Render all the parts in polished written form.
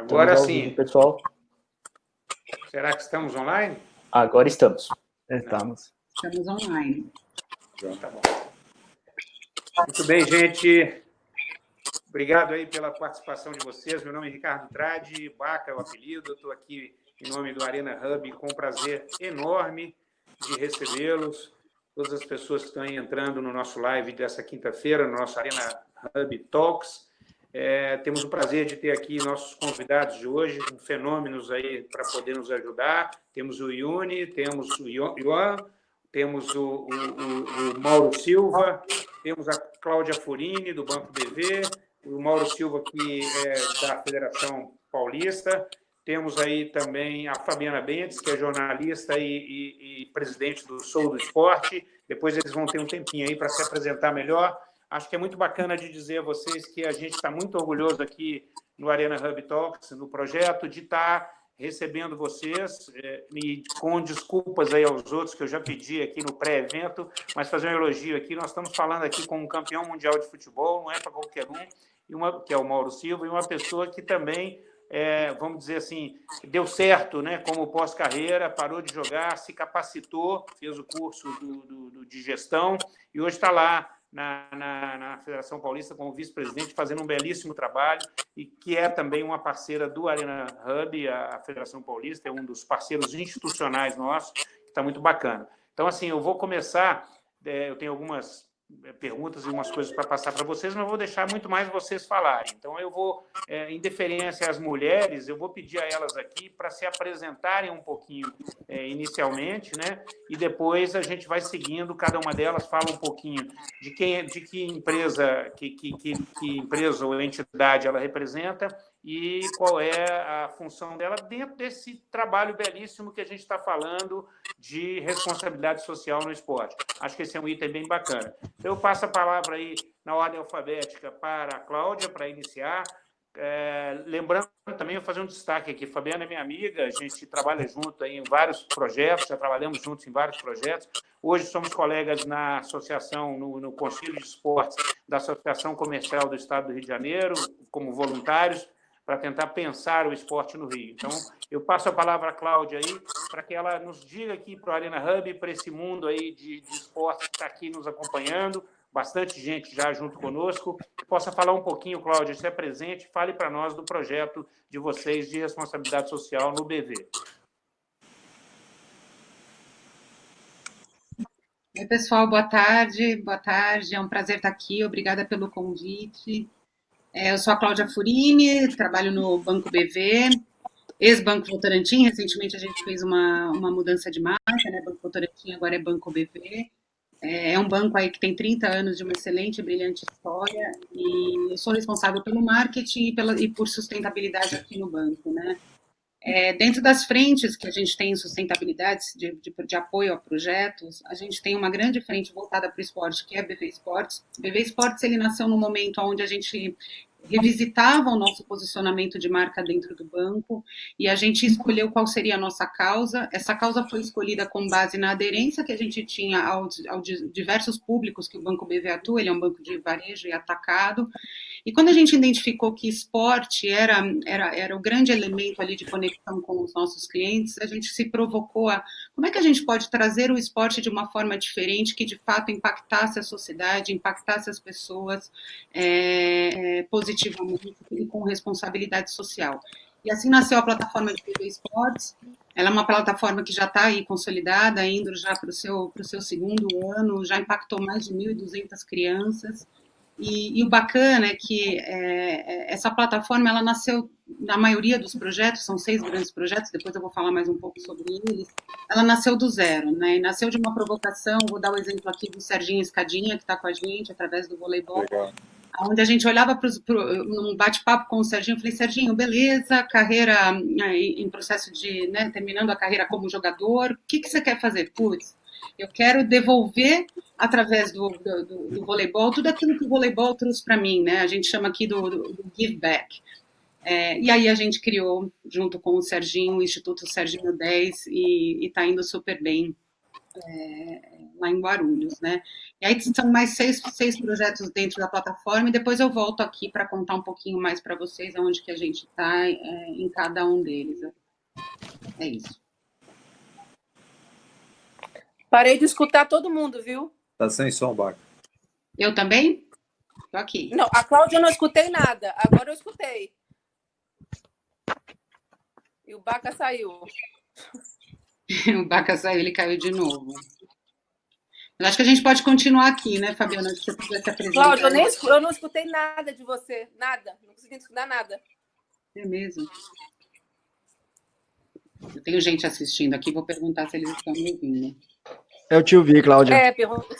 Agora Estamos ao vivo, sim. pessoal. Será que estamos online? Agora estamos. Estamos. Estamos online. Então, tá bom. Muito bem, gente. Obrigado aí pela participação de vocês. Meu nome é Ricardo Tradi, Baca é o apelido. Eu estou aqui em nome do Arena Hub com um prazer enorme de recebê-los. Todas as pessoas que estão aí entrando no nosso live dessa quinta-feira, no nosso Arena Hub Talks. Temos o prazer de ter aqui nossos convidados de hoje, fenômenos aí para poder nos ajudar. Temos o Yuni, temos o Ian, temos o Mauro Silva, temos a Cláudia Furini, do Banco BV, o Mauro Silva, que é da Federação Paulista. Temos aí também a Fabiana Bentes, que é jornalista e presidente do Sou do Esporte. Depois eles vão ter um tempinho aí para se apresentar melhor. Acho que é muito bacana de dizer a vocês que a gente está muito orgulhoso aqui no Arena Hub Talks, no projeto, de estar recebendo vocês, e com desculpas aí aos outros, que eu já pedi aqui no pré-evento, mas fazer um elogio aqui. Nós estamos falando aqui com um campeão mundial de futebol, não é para qualquer um, que é o Mauro Silva, e uma pessoa que também, vamos dizer assim, deu certo, né, como pós-carreira, parou de jogar, se capacitou, fez o curso de gestão e hoje está lá na Federação Paulista como vice-presidente, fazendo um belíssimo trabalho, e que é também uma parceira do Arena Hub. A Federação Paulista é um dos parceiros institucionais nossos, que está muito bacana. Então, assim, eu vou começar, eu tenho algumas perguntas e umas coisas para passar para vocês, mas eu vou deixar muito mais vocês falarem. Então, eu vou, em deferência às mulheres, eu vou pedir a elas aqui para se apresentarem um pouquinho inicialmente, né? E depois a gente vai seguindo, cada uma delas fala um pouquinho de que empresa, que empresa ou entidade ela representa e qual é a função dela dentro desse trabalho belíssimo que a gente está falando de responsabilidade social no esporte. Acho que esse é um item bem bacana. Então, eu passo a palavra aí na ordem alfabética para a Cláudia, para iniciar. Lembrando também, eu vou fazer um destaque aqui, Fabiana é minha amiga, a gente trabalha junto aí em vários projetos, já trabalhamos juntos em vários projetos. Hoje somos colegas na associação, no Conselho de Esportes da Associação Comercial do Estado do Rio de Janeiro, como voluntários, para tentar pensar o esporte no Rio. Então, eu passo a palavra à Cláudia aí, para que ela nos diga aqui para o Arena Hub, para esse mundo aí de esporte que está aqui nos acompanhando, bastante gente já junto conosco, que possa falar um pouquinho, Cláudia, se apresente, fale para nós do projeto de vocês de responsabilidade social no BV. Oi, pessoal, boa tarde, é um prazer estar aqui, obrigada pelo convite. Eu sou a Cláudia Furini, trabalho no Banco BV, ex-Banco Votorantim. Recentemente a gente fez uma mudança de marca, né? Banco Votorantim agora é Banco BV. É um banco aí que tem 30 anos de uma excelente e brilhante história, e eu sou responsável pelo marketing e por sustentabilidade aqui no banco, né? Dentro das frentes que a gente tem em sustentabilidade, de apoio a projetos, a gente tem uma grande frente voltada para o esporte, que é a BV Esportes. BV Esportes, ele nasceu num momento onde a gente revisitava o nosso posicionamento de marca dentro do banco, e a gente escolheu qual seria a nossa causa. Essa causa foi escolhida com base na aderência que a gente tinha aos diversos públicos que o Banco BV atua. Ele é um banco de varejo e atacado, e quando a gente identificou que esporte era o grande elemento ali de conexão com os nossos clientes, a gente se provocou a como é que a gente pode trazer o esporte de uma forma diferente, que de fato impactasse a sociedade, impactasse as pessoas positivamente e com responsabilidade social. E assim nasceu a plataforma de BV Esportes. Ela é uma plataforma que já está aí consolidada, indo já para o seu segundo ano, já impactou mais de 1.200 crianças. E o bacana é que essa plataforma, ela nasceu, na maioria dos projetos, são 6 grandes projetos, depois eu vou falar mais um pouco sobre eles, ela nasceu do zero, né? E nasceu de uma provocação. Vou dar o exemplo aqui do Serginho Escadinha, que está com a gente através do voleibol. Legal. Onde a gente olhava num bate-papo com o Serginho, eu falei: Serginho, beleza, carreira em processo de, né, terminando a carreira como jogador, o que você quer fazer? Putz, eu quero devolver, através do voleibol, tudo aquilo que o voleibol trouxe para mim, né? A gente chama aqui do give back. E aí a gente criou, junto com o Serginho, o Instituto Serginho 10, e está indo super bem. lá em Guarulhos, né? E aí são mais seis projetos dentro da plataforma, e depois eu volto aqui para contar um pouquinho mais para vocês aonde que a gente está em cada um deles. É isso. Parei de escutar todo mundo, viu? Tá sem som, Baca. Eu também? Estou aqui. Não, a Cláudia eu não escutei nada. Agora eu escutei. E o Baca saiu. O Baca saiu, ele caiu de novo. Eu acho que a gente pode continuar aqui, né, Fabiana? Se você puder se apresentar. Cláudia, eu não escutei nada de você. Nada. Não consegui escutar nada. É mesmo. Eu tenho gente assistindo aqui, vou perguntar se eles estão me ouvindo. Eu te ouvi, Cláudia. Pergunta.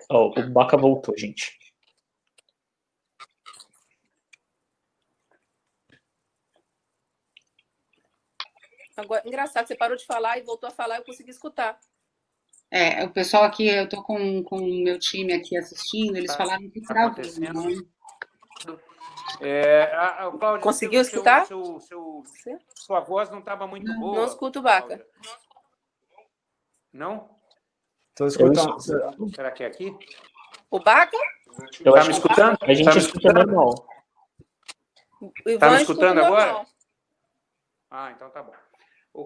O Baca voltou, gente. Agora, engraçado, você parou de falar e voltou a falar, eu consegui escutar. O pessoal aqui, eu estou com o meu time aqui assistindo, eles falaram que travou, né? Cláudia, conseguiu escutar? Sua voz não estava muito boa. Não escuto o Baca. Não? Estou escutando. Será que é aqui? O Baca? Está me escutando? A gente escuta normal. Está me escutando agora? Então tá bom.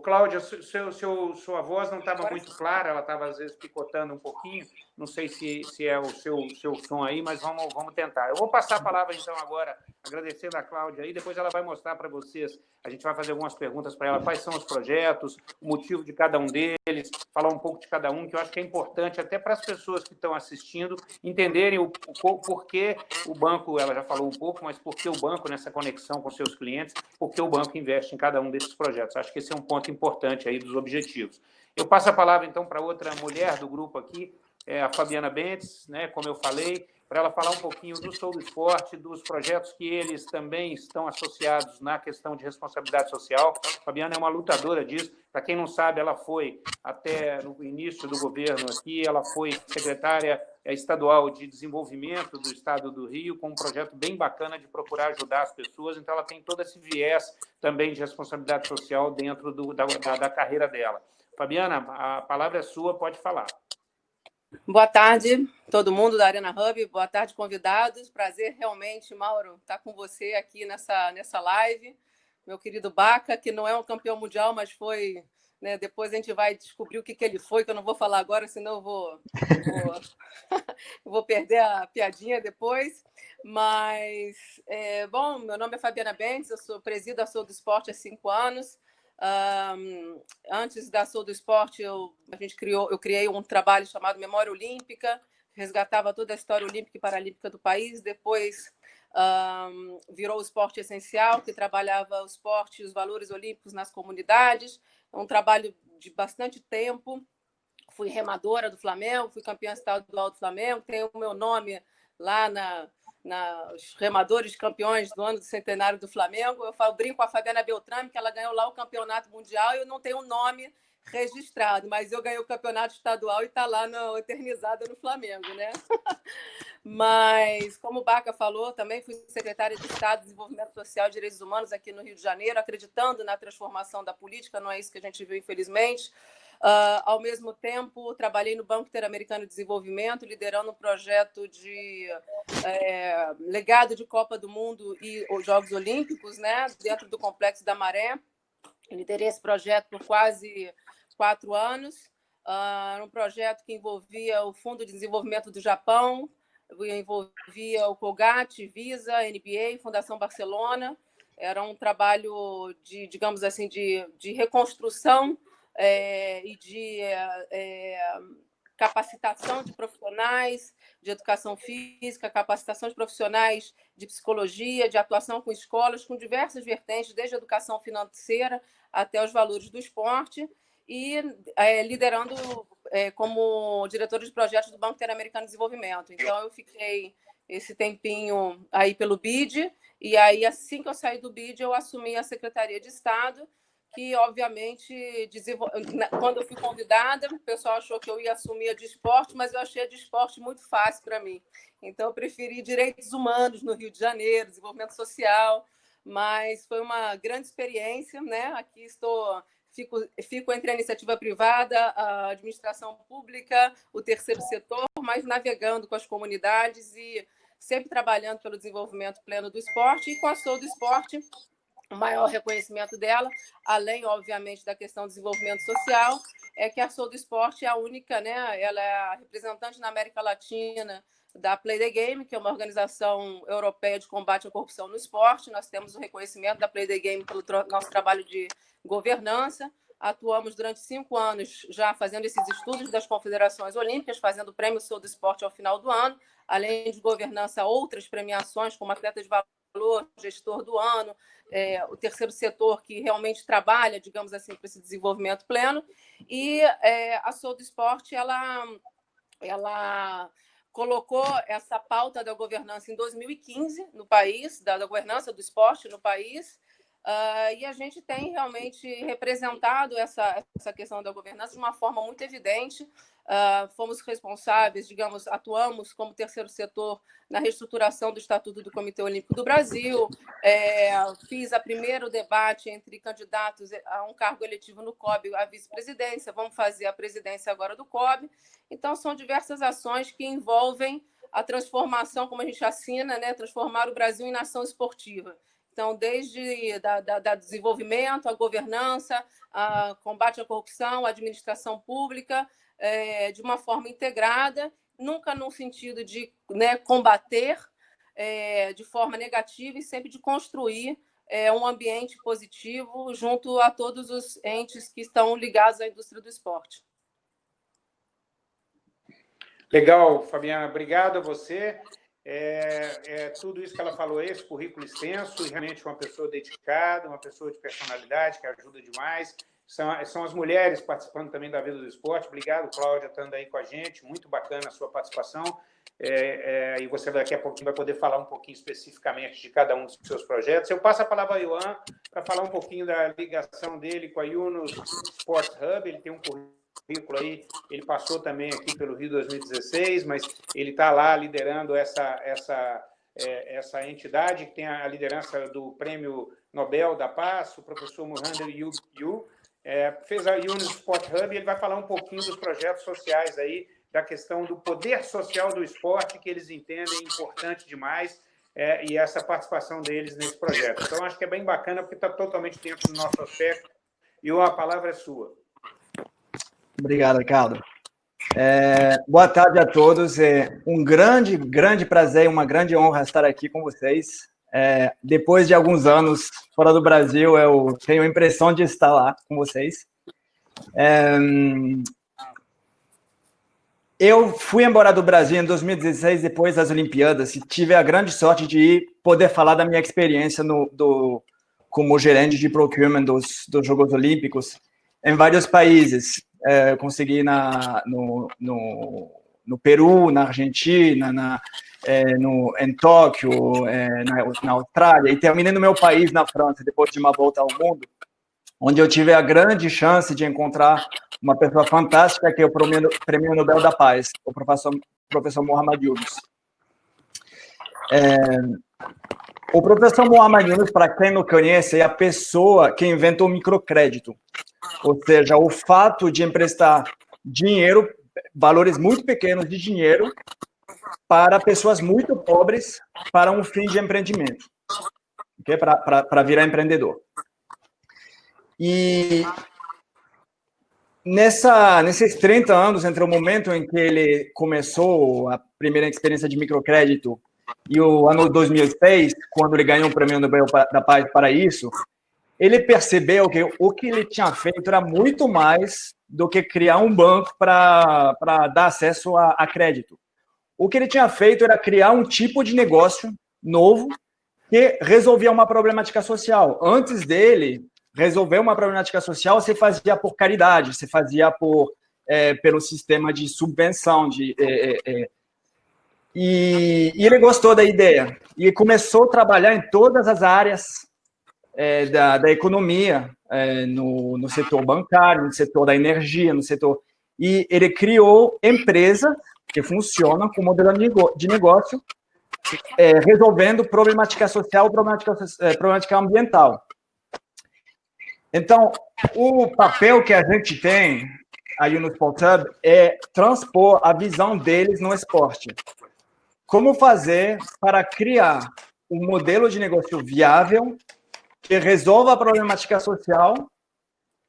Cláudia, sua voz não estava muito clara, ela estava às vezes picotando um pouquinho. Não sei se é o seu som aí, mas vamos tentar. Eu vou passar a palavra então agora, agradecendo a Cláudia aí, depois ela vai mostrar para vocês, a gente vai fazer algumas perguntas para ela, quais são os projetos, o motivo de cada um deles, falar um pouco de cada um, que eu acho que é importante até para as pessoas que estão assistindo entenderem o porquê o banco, ela já falou um pouco, mas por que o banco nessa conexão com seus clientes, por que o banco investe em cada um desses projetos. Acho que esse é um ponto importante aí dos objetivos. Eu passo a palavra então para outra mulher do grupo aqui, a Fabiana Bentes, né, como eu falei, para ela falar um pouquinho do Sou do Esporte, dos projetos que eles também estão associados na questão de responsabilidade social. A Fabiana é uma lutadora disso. Para quem não sabe, ela foi, até no início do governo aqui, ela foi secretária estadual de desenvolvimento do Estado do Rio, com um projeto bem bacana de procurar ajudar as pessoas. Então, ela tem todo esse viés também de responsabilidade social dentro da carreira dela. Fabiana, a palavra é sua, pode falar. Boa tarde, todo mundo da Arena Hub. Boa tarde, convidados. Prazer realmente, Mauro, estar com você aqui nessa live. Meu querido Baca, que não é um campeão mundial, mas foi... Né, depois a gente vai descobrir o que ele foi, que eu não vou falar agora, senão eu vou perder a piadinha depois. Mas, bom, meu nome é Fabiana Bentes, eu presido a Sou do Esporte há 5 anos. Antes da Sou do Esporte, eu criei um trabalho chamado Memória Olímpica, resgatava toda a história olímpica e paralímpica do país. Depois virou o Esporte Essencial, que trabalhava o esporte e os valores olímpicos nas comunidades. É um trabalho de bastante tempo. Fui remadora do Flamengo, fui campeã estadual do Flamengo, tenho o meu nome lá nos remadores campeões do ano do centenário do Flamengo. Eu brinco com a Fabiana Beltrame, que ela ganhou lá o campeonato mundial, e eu não tenho um nome registrado, mas eu ganhei o campeonato estadual e está lá eternizada no Flamengo, né? Mas, como o Baca falou, também fui secretária de Estado de Desenvolvimento Social e Direitos Humanos aqui no Rio de Janeiro, acreditando na transformação da política, não é isso que a gente viu, infelizmente. Ao mesmo tempo, trabalhei no Banco Interamericano de Desenvolvimento, liderando um projeto de legado de Copa do Mundo e os Jogos Olímpicos, né, dentro do Complexo da Maré. Liderei esse projeto por quase 4 anos. Era um projeto que envolvia o Fundo de Desenvolvimento do Japão, envolvia o Colgate, Visa, NBA, Fundação Barcelona. Era um trabalho de, digamos assim, de reconstrução e de capacitação de profissionais de educação física, capacitação de profissionais de psicologia, de atuação com escolas, com diversas vertentes, desde a educação financeira até os valores do esporte, e liderando como diretora de projetos do Banco Interamericano de Desenvolvimento. Então, eu fiquei esse tempinho aí pelo BID, e aí, assim que eu saí do BID, eu assumi a Secretaria de Estado, que, obviamente, quando eu fui convidada, o pessoal achou que eu ia assumir a de esporte, mas eu achei a de esporte muito fácil para mim. Então, eu preferi direitos humanos no Rio de Janeiro, desenvolvimento social, mas foi uma grande experiência, né? Aqui estou fico entre a iniciativa privada, a administração pública, o terceiro setor, mas navegando com as comunidades e sempre trabalhando pelo desenvolvimento pleno do esporte. E com a Sou do Esporte, o maior reconhecimento dela, além, obviamente, da questão do desenvolvimento social, é que a Sou do Esporte é a única, né? Ela é a representante na América Latina da Play the Game, que é uma organização europeia de combate à corrupção no esporte. Nós temos o reconhecimento da Play the Game pelo nosso trabalho de governança. Atuamos durante 5 anos já fazendo esses estudos das confederações olímpicas, fazendo o Prêmio Sou do Esporte ao final do ano, além de governança, outras premiações, como Atleta de Valor, Gestor do Ano, o terceiro setor que realmente trabalha, digamos assim, para esse desenvolvimento pleno. E a Sou do Esporte, ela colocou essa pauta da governança em 2015 no país, da governança do esporte no país, e a gente tem realmente representado essa questão da governança de uma forma muito evidente. Fomos responsáveis, digamos, atuamos como terceiro setor na reestruturação do Estatuto do Comitê Olímpico do Brasil, fiz o primeiro debate entre candidatos a um cargo eletivo no COB, a vice-presidência, vamos fazer a presidência agora do COB. Então, são diversas ações que envolvem a transformação, como a gente assina, né, transformar o Brasil em nação esportiva. Então, desde da desenvolvimento, a governança, a combate à corrupção, a administração pública, de uma forma integrada, nunca no sentido de, né, combater de forma negativa e sempre de construir um ambiente positivo junto a todos os entes que estão ligados à indústria do esporte. Legal, Fabiana, obrigado a você. Tudo isso que ela falou, esse currículo extenso, e realmente uma pessoa dedicada, uma pessoa de personalidade que ajuda demais. São as mulheres participando também da vida do esporte. Obrigado, Cláudia, estando aí com a gente. Muito bacana a sua participação. E você daqui a pouquinho vai poder falar um pouquinho especificamente de cada um dos seus projetos. Eu passo a palavra ao Ioan para falar um pouquinho da ligação dele com a Yunus Sports Hub. Ele tem um currículo aí, ele passou também aqui pelo Rio 2016, mas ele está lá liderando essa entidade que tem a liderança do Prêmio Nobel da Paz, o professor Mohander Yu. Fez a Yunus Sport Hub, e ele vai falar um pouquinho dos projetos sociais aí, da questão do poder social do esporte, que eles entendem importante demais, e essa participação deles nesse projeto. Então, acho que é bem bacana, porque está totalmente dentro do nosso aspecto. E a palavra é sua. Obrigado, Ricardo. Boa tarde a todos. É um grande prazer e uma grande honra estar aqui com vocês. Depois de alguns anos fora do Brasil, eu tenho a impressão de estar lá com vocês. Eu fui embora do Brasil em 2016, depois das Olimpíadas, e tive a grande sorte de poder falar da minha experiência como gerente de procurement dos Jogos Olímpicos em vários países. Consegui no Peru, na Argentina, em Tóquio, na Austrália, e terminei no meu país, na França, depois de uma volta ao mundo, onde eu tive a grande chance de encontrar uma pessoa fantástica, que é o Prêmio Nobel da Paz, o professor Mohamed Yunus. O professor Mohamed Yunus, para quem não conhece, é a pessoa que inventou o microcrédito, ou seja, o fato de emprestar dinheiro, valores muito pequenos de dinheiro, para pessoas muito pobres, para um fim de empreendimento, okay? Para virar empreendedor. E nesses 30 anos, entre o momento em que ele começou a primeira experiência de microcrédito e o ano 2006, quando ele ganhou o Prêmio Nobel da Paz para isso, ele percebeu que o que ele tinha feito era muito mais do que criar um banco para dar acesso a crédito. O que ele tinha feito era criar um tipo de negócio novo que resolvia uma problemática social. Antes dele resolver uma problemática social, você fazia por caridade, você fazia pelo sistema de subvenção. E ele gostou da ideia e começou a trabalhar em todas as áreas da economia, no setor bancário, no setor da energia, no setor... E ele criou empresa que funciona com modelo de negócio, resolvendo problemática social, problemática ambiental. Então, o papel que a gente tem aí no Sport Hub é transpor a visão deles no esporte. Como fazer para criar um modelo de negócio viável que resolva a problemática social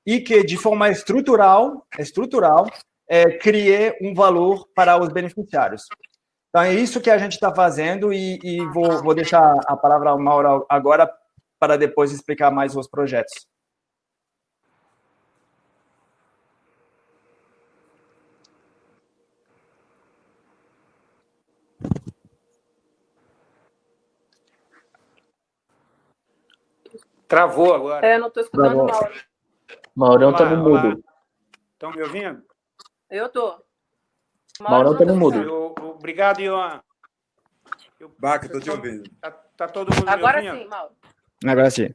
e que, de forma estrutural crie um valor para os beneficiários. Então, é isso que a gente está fazendo e vou deixar a palavra ao Mauro agora para depois explicar mais os projetos. Travou agora. Não estou escutando o Mauro. Maurão está no mudo. Estão me ouvindo? Eu estou. Maurão está no mudo. Obrigado, Ian. Baca, estou te ouvindo. Tá todo mundo Agora me ouvindo? sim, Mauro. Agora sim.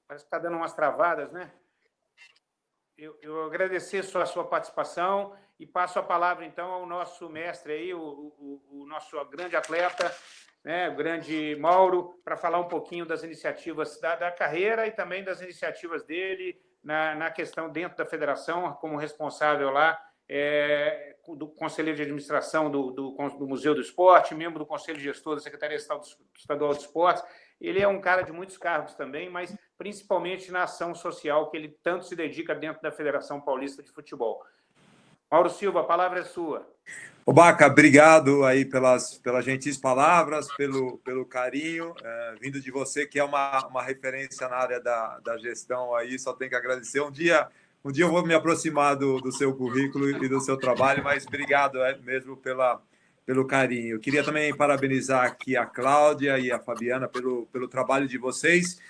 Parece que está dando umas travadas, né? Eu agradecer a sua participação e passo a palavra, então, ao nosso mestre aí, o nosso grande atleta, né, o grande Mauro, para falar um pouquinho das iniciativas da carreira e também das iniciativas dele na questão dentro da federação, como responsável lá do Conselho de Administração do Museu do Esporte, membro do Conselho Gestor da Secretaria Estadual de Esportes. Ele é um cara de muitos cargos também, mas principalmente na ação social que ele tanto se dedica dentro da Federação Paulista de Futebol. Mauro Silva, a palavra é sua. Ô, Baca, obrigado aí pelas gentis palavras, pelo carinho, vindo de você, que é uma referência na área da gestão aí, só tenho que agradecer. Um dia eu vou me aproximar do seu currículo e do seu trabalho, mas obrigado mesmo pelo carinho. Eu queria também parabenizar aqui a Cláudia e a Fabiana pelo trabalho de vocês,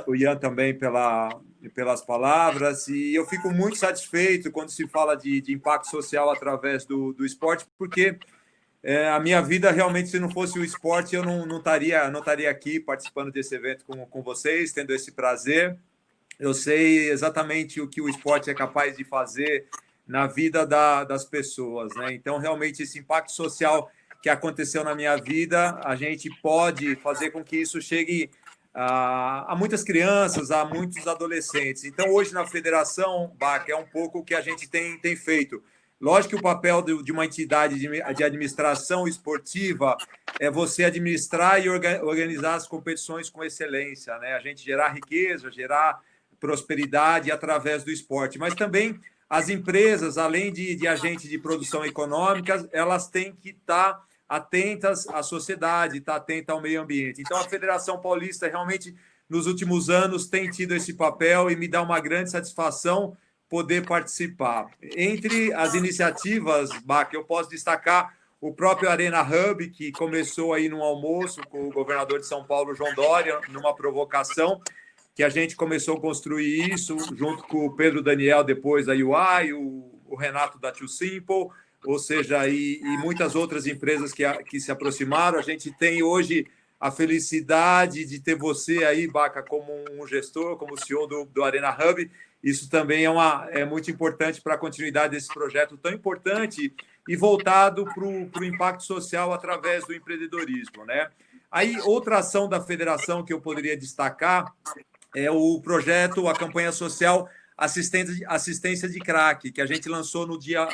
o Ian também pelas palavras, e eu fico muito satisfeito quando se fala de impacto social através do esporte, porque a minha vida realmente, se não fosse o esporte, eu não estaria aqui participando desse evento com vocês, tendo esse prazer. Eu sei exatamente o que o esporte é capaz de fazer na vida das pessoas, né? Então, realmente, esse impacto social que aconteceu na minha vida, a gente pode fazer com que isso chegue a muitas crianças, a muitos adolescentes. Então, hoje, na federação, Baca, é um pouco o que a gente tem feito. Lógico que o papel de uma entidade de administração esportiva é você administrar e organizar as competições com excelência, né? A gente gerar riqueza, gerar prosperidade através do esporte. Mas também as empresas, além de agentes de produção econômica, elas têm que estar atentas à sociedade, estar atenta ao meio ambiente. Então, a Federação Paulista realmente, nos últimos anos, tem tido esse papel e me dá uma grande satisfação poder participar. Entre as iniciativas, Baca, eu posso destacar o próprio Arena Hub, que começou aí num almoço com o governador de São Paulo, João Dória, numa provocação, que a gente começou a construir isso, junto com o Pedro Daniel, depois da UI, o Renato da Too Simple, ou seja, e muitas outras empresas que se aproximaram. A gente tem hoje a felicidade de ter você aí, Baca, como um gestor, como CEO do Arena Hub. Isso também é muito importante para a continuidade desse projeto tão importante e voltado para o impacto social através do empreendedorismo, né? Aí, outra ação da federação que eu poderia destacar é o projeto, a campanha social Assistência de Crack, que a gente lançou no dia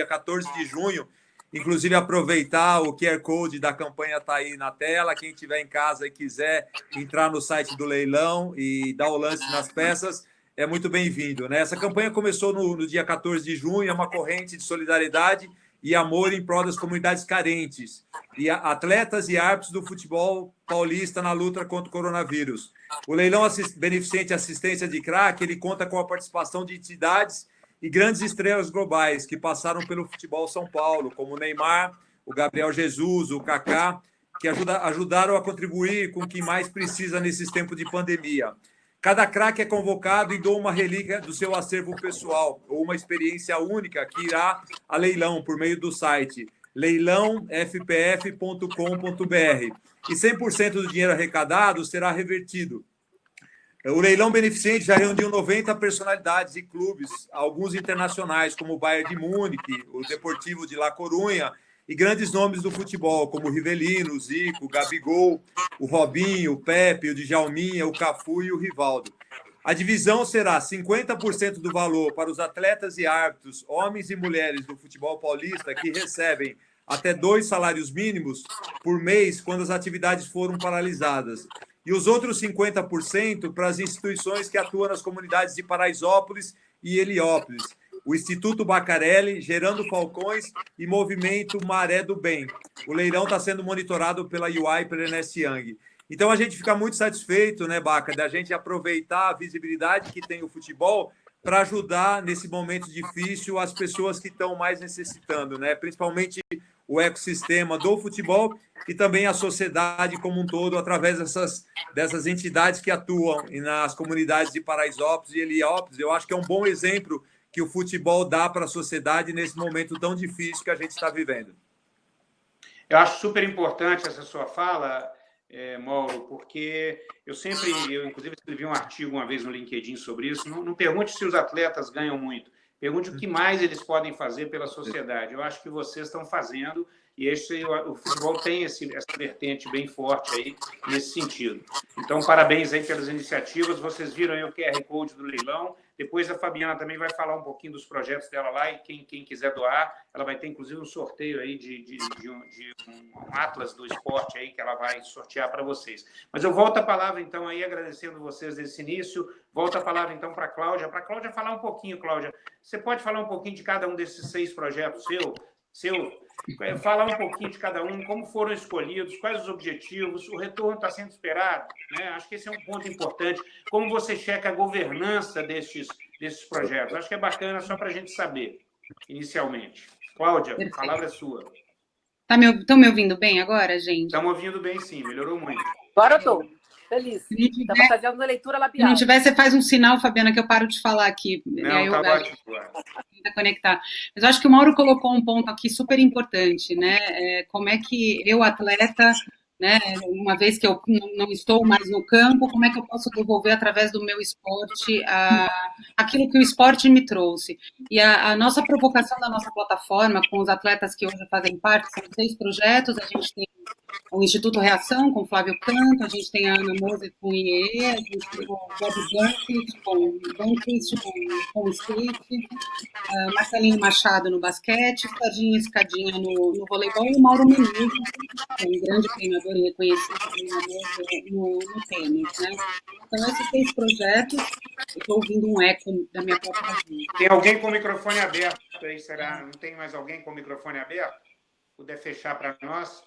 14 de junho. Inclusive, aproveitar o QR Code da campanha está aí na tela. Quem estiver em casa e quiser entrar no site do leilão e dar o lance nas peças, é muito bem-vindo, né? Essa campanha começou no dia 14 de junho, é uma corrente de solidariedade e amor em prol das comunidades carentes e atletas e árbitros do futebol paulista na luta contra o coronavírus. O leilão beneficente Assistência de Crack, ele conta com a participação de entidades e grandes estrelas globais que passaram pelo futebol São Paulo, como o Neymar, o Gabriel Jesus, o Kaká, que ajudaram a contribuir com quem mais precisa nesses tempos de pandemia. Cada craque é convocado e doa uma relíquia do seu acervo pessoal ou uma experiência única que irá a leilão por meio do site leilãofpf.com.br. E 100% do dinheiro arrecadado será revertido. O leilão beneficente já reuniu 90 personalidades e clubes, alguns internacionais, como o Bayern de Munique, o Deportivo de La Coruña, e grandes nomes do futebol, como o Rivelino, o Zico, o Gabigol, o Robinho, o Pepe, o Djalminha, o Cafu e o Rivaldo. A divisão será 50% do valor para os atletas e árbitros, homens e mulheres do futebol paulista, que recebem até 2 salários mínimos por mês quando as atividades foram paralisadas. E os outros 50% para as instituições que atuam nas comunidades de Paraisópolis e Heliópolis, o Instituto Bacarelli, Gerando Falcões e Movimento Maré do Bem. O leilão está sendo monitorado pela UI e pela Ernest Young. Então, a gente fica muito satisfeito, né, Baca, da gente aproveitar a visibilidade que tem o futebol para ajudar, nesse momento difícil, as pessoas que estão mais necessitando, né? Principalmente o ecossistema do futebol e também a sociedade como um todo, através dessas entidades que atuam nas comunidades de Paraisópolis e Heliópolis. Eu acho que é um bom exemplo que o futebol dá para a sociedade nesse momento tão difícil que a gente está vivendo. Eu acho super importante essa sua fala, Mauro, porque eu inclusive escrevi um artigo uma vez no LinkedIn sobre isso. Não pergunte se os atletas ganham muito, pergunte o que mais eles podem fazer pela sociedade. Eu acho que vocês estão fazendo, e o futebol tem essa vertente bem forte aí nesse sentido. Então, parabéns aí pelas iniciativas. Vocês viram aí o QR Code do leilão. Depois a Fabiana também vai falar um pouquinho dos projetos dela lá, e quem quiser doar, ela vai ter inclusive um sorteio aí de um Atlas do esporte aí que ela vai sortear para vocês. Mas eu volto a palavra então aí, agradecendo vocês desse início. Volto a palavra então para a Cláudia. Para a Cláudia falar um pouquinho, Cláudia, você pode falar um pouquinho de cada um desses 6 projetos falar um pouquinho de cada um, como foram escolhidos, quais os objetivos, o retorno está sendo esperado, né? Acho que esse é um ponto importante. Como você checa a governança desses projetos? Acho que é bacana só para a gente saber, inicialmente. Cláudia, a palavra é sua. Estão me ouvindo bem agora, gente? Estamos ouvindo bem, sim. Melhorou muito. Agora eu estou feliz. Estava fazendo a leitura labial. Se não tiver, você faz um sinal, Fabiana, que eu paro de falar aqui. Não, está ótimo. Conectar. Mas eu acho que o Mauro colocou um ponto aqui super importante, né? Como é que eu, atleta, né, uma vez que eu não estou mais no campo, como é que eu posso devolver através do meu esporte aquilo que o esporte me trouxe? E a nossa provocação da nossa plataforma, com os atletas que hoje fazem parte, são 6 projetos. A gente tem o Instituto Reação, com Flávio Canto, a gente tem a Ana Moser com o IEE, a gente tem o Bob Banquist com o skate, Marcelinho Machado no basquete, Serginho Escadinha no voleibol e o Mauro Menezes, que é um grande treinador e reconhecido treinador no tênis, né? Então, esses 6 projetos, eu estou ouvindo um eco da minha própria vida. Tem alguém com o microfone aberto aí, será? Não tem mais alguém com o microfone aberto? Puder fechar para nós?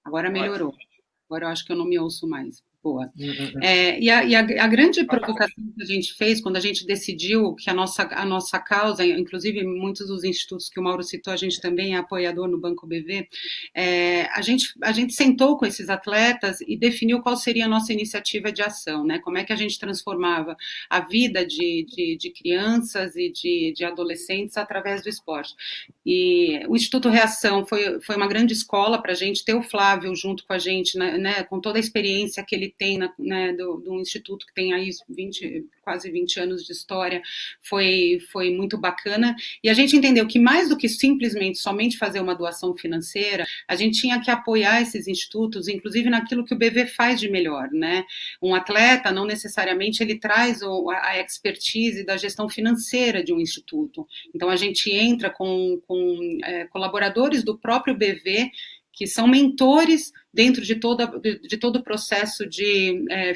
Agora melhorou. Ótimo. Agora eu acho que eu não me ouço mais. Boa. E a grande provocação que a gente fez quando a gente decidiu que a nossa causa, inclusive muitos dos institutos que o Mauro citou, a gente também é apoiador no Banco BV, a gente sentou com esses atletas e definiu qual seria a nossa iniciativa de ação, né? Como é que a gente transformava a vida de crianças e de adolescentes através do esporte. E o Instituto Reação foi uma grande escola para a gente ter o Flávio junto com a gente, né, com toda a experiência que ele tem do instituto que tem aí quase 20 anos de história, foi muito bacana, e a gente entendeu que mais do que simplesmente somente fazer uma doação financeira, a gente tinha que apoiar esses institutos, inclusive naquilo que o BV faz de melhor, né? Um atleta, não necessariamente, ele traz a expertise da gestão financeira de um instituto, então a gente entra com colaboradores do próprio BV, que são mentores dentro de todo o processo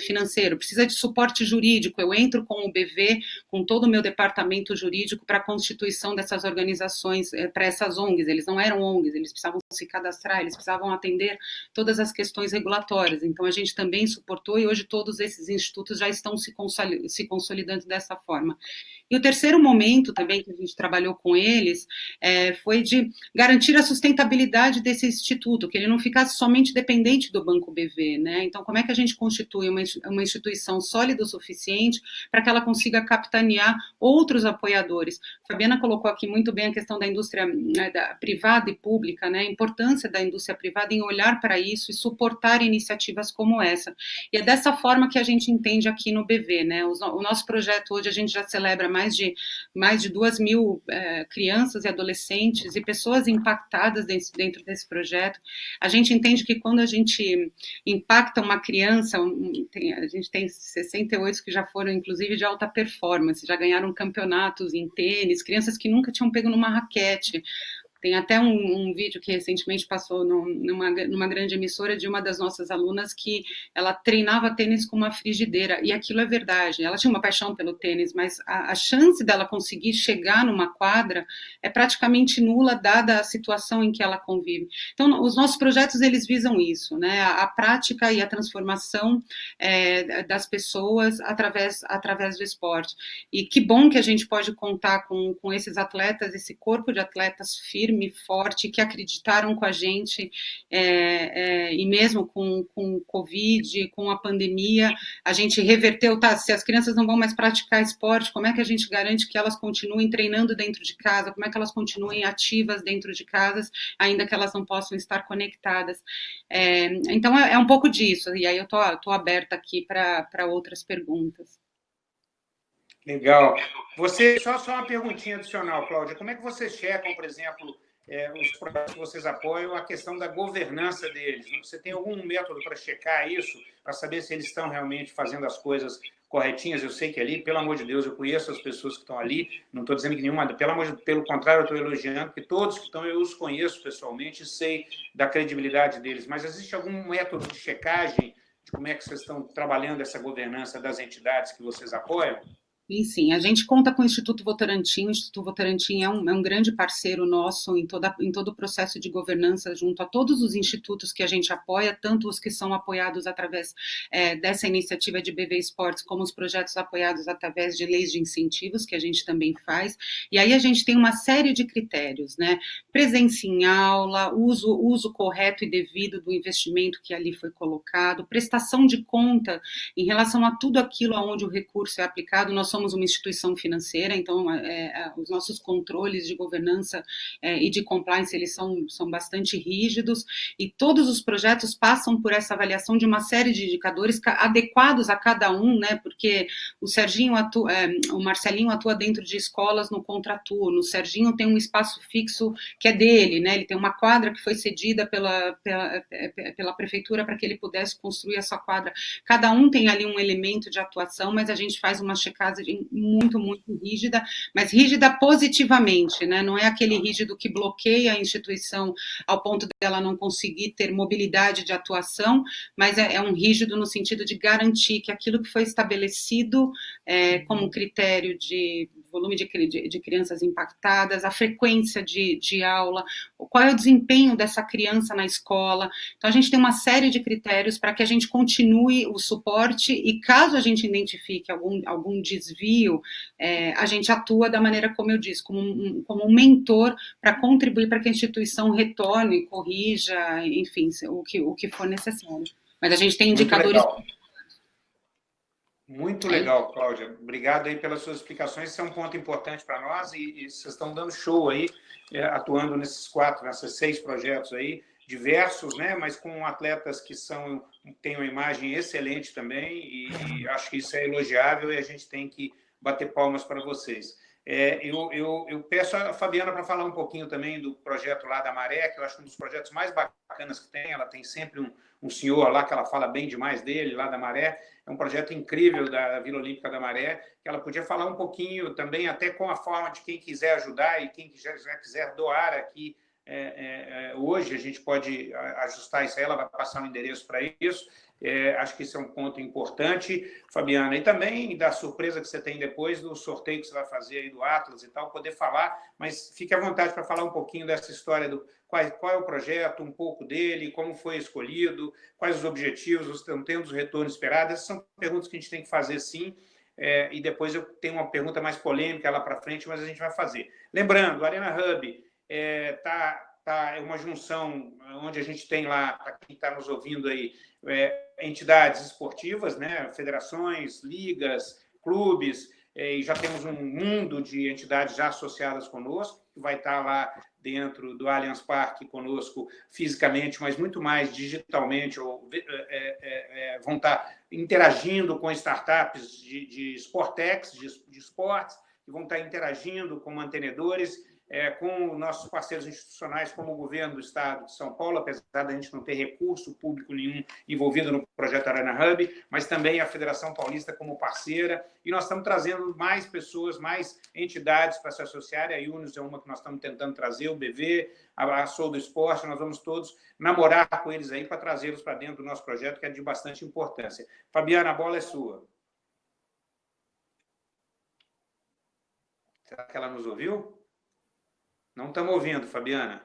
financeiro, precisa de suporte jurídico, eu entro com o BV, com todo o meu departamento jurídico para a constituição dessas organizações, para essas ONGs, eles não eram ONGs, eles precisavam se cadastrar, eles precisavam atender todas as questões regulatórias, então a gente também suportou e hoje todos esses institutos já estão se consolidando dessa forma. E o terceiro momento também que a gente trabalhou com eles foi de garantir a sustentabilidade desse instituto, que ele não ficasse somente dependente do Banco BV, né? Então, como é que a gente constitui uma instituição sólida o suficiente para que ela consiga capitanear outros apoiadores? A Fabiana colocou aqui muito bem a questão da indústria privada e pública, né? A importância da indústria privada em olhar para isso e suportar iniciativas como essa. E é dessa forma que a gente entende aqui no BV, né? O nosso projeto hoje, a gente já celebra mais de 2.000 crianças e adolescentes e pessoas impactadas dentro desse projeto. A gente entende que quando a gente impacta uma criança, a gente tem 68 que já foram, inclusive, de alta performance, já ganharam campeonatos em tênis, crianças que nunca tinham pego numa raquete. Tem até um vídeo que recentemente passou numa grande emissora de uma das nossas alunas que ela treinava tênis com uma frigideira, e aquilo é verdade. Ela tinha uma paixão pelo tênis, mas a chance dela conseguir chegar numa quadra é praticamente nula, dada a situação em que ela convive. Então, os nossos projetos, eles visam isso, né? A prática e a transformação das pessoas através do esporte. E que bom que a gente pode contar com esses atletas, esse corpo de atletas firme, forte, que acreditaram com a gente, e mesmo com o Covid, com a pandemia, a gente reverteu, se as crianças não vão mais praticar esporte, como é que a gente garante que elas continuem treinando dentro de casa, como é que elas continuem ativas dentro de casa, ainda que elas não possam estar conectadas. Então, é um pouco disso, e aí eu tô aberta aqui para outras perguntas. Legal. Você, só uma perguntinha adicional, Cláudia. Como é que vocês checam, por exemplo, os projetos que vocês apoiam, a questão da governança deles? Você tem algum método para checar isso, para saber se eles estão realmente fazendo as coisas corretinhas? Eu sei que ali, pelo amor de Deus, eu conheço as pessoas que estão ali, não estou dizendo que nenhuma, pelo contrário, eu estou elogiando, porque todos que estão, eu os conheço pessoalmente e sei da credibilidade deles. Mas existe algum método de checagem de como é que vocês estão trabalhando essa governança das entidades que vocês apoiam? Sim, a gente conta com o Instituto Votorantim. O Instituto Votorantim é um grande parceiro nosso em todo o processo de governança, junto a todos os institutos que a gente apoia, tanto os que são apoiados através dessa iniciativa de BV Esportes, como os projetos apoiados através de leis de incentivos, que a gente também faz. E aí a gente tem uma série de critérios, né? Presença em aula, uso correto e devido do investimento que ali foi colocado, prestação de conta em relação a tudo aquilo onde o recurso é aplicado. Nós somos uma instituição financeira, então os nossos controles de governança e de compliance, eles são bastante rígidos, e todos os projetos passam por essa avaliação de uma série de indicadores adequados a cada um, né? Porque o Marcelinho atua dentro de escolas no contraturno, o Serginho tem um espaço fixo que é dele, né? Ele tem uma quadra que foi cedida pela prefeitura para que ele pudesse construir essa quadra. Cada um tem ali um elemento de atuação, mas a gente faz uma checagem muito, muito rígida, mas rígida positivamente, né? Não é aquele rígido que bloqueia a instituição ao ponto dela não conseguir ter mobilidade de atuação, mas é um rígido no sentido de garantir que aquilo que foi estabelecido como critério de volume de crianças impactadas, a frequência de aula, qual é o desempenho dessa criança na escola. Então, a gente tem uma série de critérios para que a gente continue o suporte, e caso a gente identifique algum desvio, a gente atua da maneira como eu disse, como um mentor para contribuir para que a instituição retorne, corrija, enfim, o que for necessário. Mas a gente tem indicadores... Muito legal, Cláudia. Obrigado aí pelas suas explicações. Isso é um ponto importante para nós, e vocês estão dando show aí, atuando nesses 6 projetos aí, diversos, né? Mas com atletas que têm uma imagem excelente também, e acho que isso é elogiável, e a gente tem que bater palmas para vocês. Eu peço a Fabiana para falar um pouquinho também do projeto lá da Maré, que eu acho um dos projetos mais bacanas que tem. Ela tem sempre um senhor lá que ela fala bem demais dele, lá da Maré. É um projeto incrível da Vila Olímpica da Maré, que ela podia falar um pouquinho também, até com a forma de quem quiser ajudar e quem já quiser doar aqui. Hoje a gente pode ajustar isso aí, ela vai passar um endereço para isso. Acho que isso é um ponto importante, Fabiana. E também da surpresa que você tem depois do sorteio que você vai fazer aí do Atlas e tal, poder falar, mas fique à vontade para falar um pouquinho dessa história qual é o projeto, um pouco dele, como foi escolhido, quais os objetivos, estão tendo os retornos esperados. Essas são perguntas que a gente tem que fazer, sim, e depois eu tenho uma pergunta mais polêmica lá para frente, mas a gente vai fazer. Lembrando, o Arena Hub é uma junção onde a gente tem lá, para quem está nos ouvindo aí, entidades esportivas, né, federações, ligas, clubes, e já temos um mundo de entidades já associadas conosco, que vai estar lá dentro do Allianz Parque conosco fisicamente, mas muito mais digitalmente, vão estar interagindo com startups de Sportex, de esportes, que vão estar interagindo com mantenedores, com nossos parceiros institucionais, como o governo do Estado de São Paulo, apesar da gente não ter recurso público nenhum envolvido no projeto Arena Hub, mas também a Federação Paulista como parceira, e nós estamos trazendo mais pessoas, mais entidades para se associarem. A Yunus é uma que nós estamos tentando trazer, o BV, a Sou do Esporte, nós vamos todos namorar com eles aí para trazê-los para dentro do nosso projeto, que é de bastante importância. Fabiana, a bola é sua. Será que ela nos ouviu? Não estamos ouvindo, Fabiana.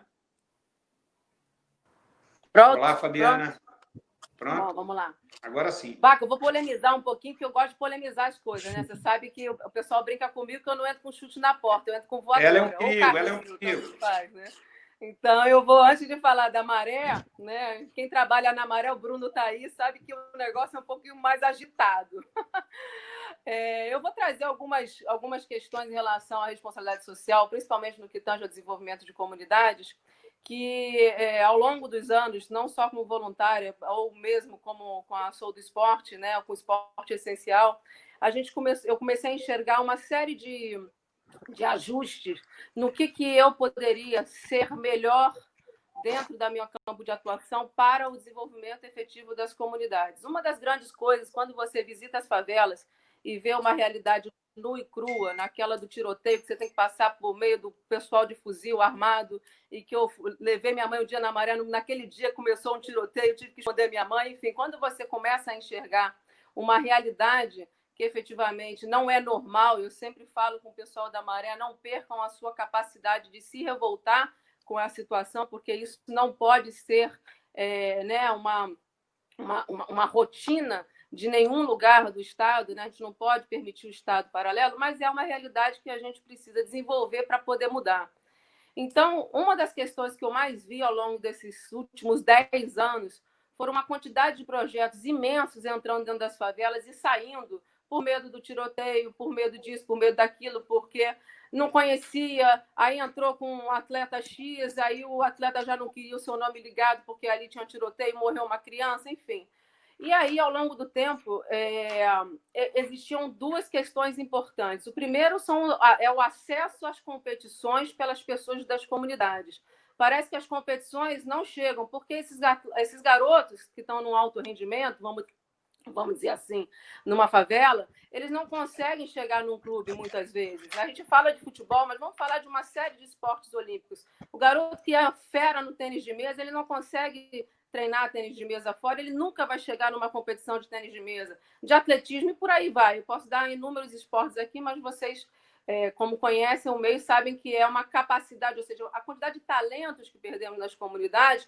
Pronto. Olá, Fabiana. Pronto? Bom, vamos lá. Agora sim. Baca, eu vou polemizar um pouquinho, porque eu gosto de polemizar as coisas, né? Você sabe que o pessoal brinca comigo que eu não entro com chute na porta, eu entro com voadora. Ela é um perigo, ela é um perigo. Faz, né? Então, eu vou, antes de falar da maré, né? Quem trabalha na maré, o Bruno está aí, sabe que o negócio é um pouquinho mais agitado. Eu vou trazer algumas questões em relação à responsabilidade social, principalmente no que tange ao desenvolvimento de comunidades, que ao longo dos anos, não só como voluntária, ou mesmo como com a Sou do Esporte, né, com o Esporte Essencial, eu comecei a enxergar uma série de ajustes no que eu poderia ser melhor dentro da minha campo de atuação para o desenvolvimento efetivo das comunidades. Uma das grandes coisas, quando você visita as favelas e vê uma realidade nua e crua, naquela do tiroteio, que você tem que passar por meio do pessoal de fuzil armado, e que eu levei minha mãe um dia na maré, naquele dia começou um tiroteio, tive que esconder minha mãe, enfim, quando você começa a enxergar uma realidade que efetivamente não é normal, eu sempre falo com o pessoal da maré, não percam a sua capacidade de se revoltar com a situação, porque isso não pode ser né, uma rotina de nenhum lugar do Estado, né? A gente não pode permitir o Estado paralelo, mas é uma realidade que a gente precisa desenvolver para poder mudar. Então, uma das questões que eu mais vi ao longo desses últimos 10 anos foram uma quantidade de projetos imensos entrando dentro das favelas e saindo por medo do tiroteio, por medo disso, por medo daquilo, porque não conhecia, aí entrou com um atleta X, aí o atleta já não queria o seu nome ligado porque ali tinha um tiroteio, morreu uma criança, enfim. E aí, ao longo do tempo, existiam duas questões importantes. O primeiro é o acesso às competições pelas pessoas das comunidades. Parece que as competições não chegam, porque esses garotos que estão no alto rendimento, vamos dizer assim, numa favela, eles não conseguem chegar num clube muitas vezes. A gente fala de futebol, mas vamos falar de uma série de esportes olímpicos. O garoto que é fera no tênis de mesa, ele não consegue treinar tênis de mesa fora, ele nunca vai chegar numa competição de tênis de mesa, de atletismo e por aí vai. Eu posso dar inúmeros esportes aqui, mas vocês, como conhecem o meio, sabem que é uma capacidade, ou seja, a quantidade de talentos que perdemos nas comunidades,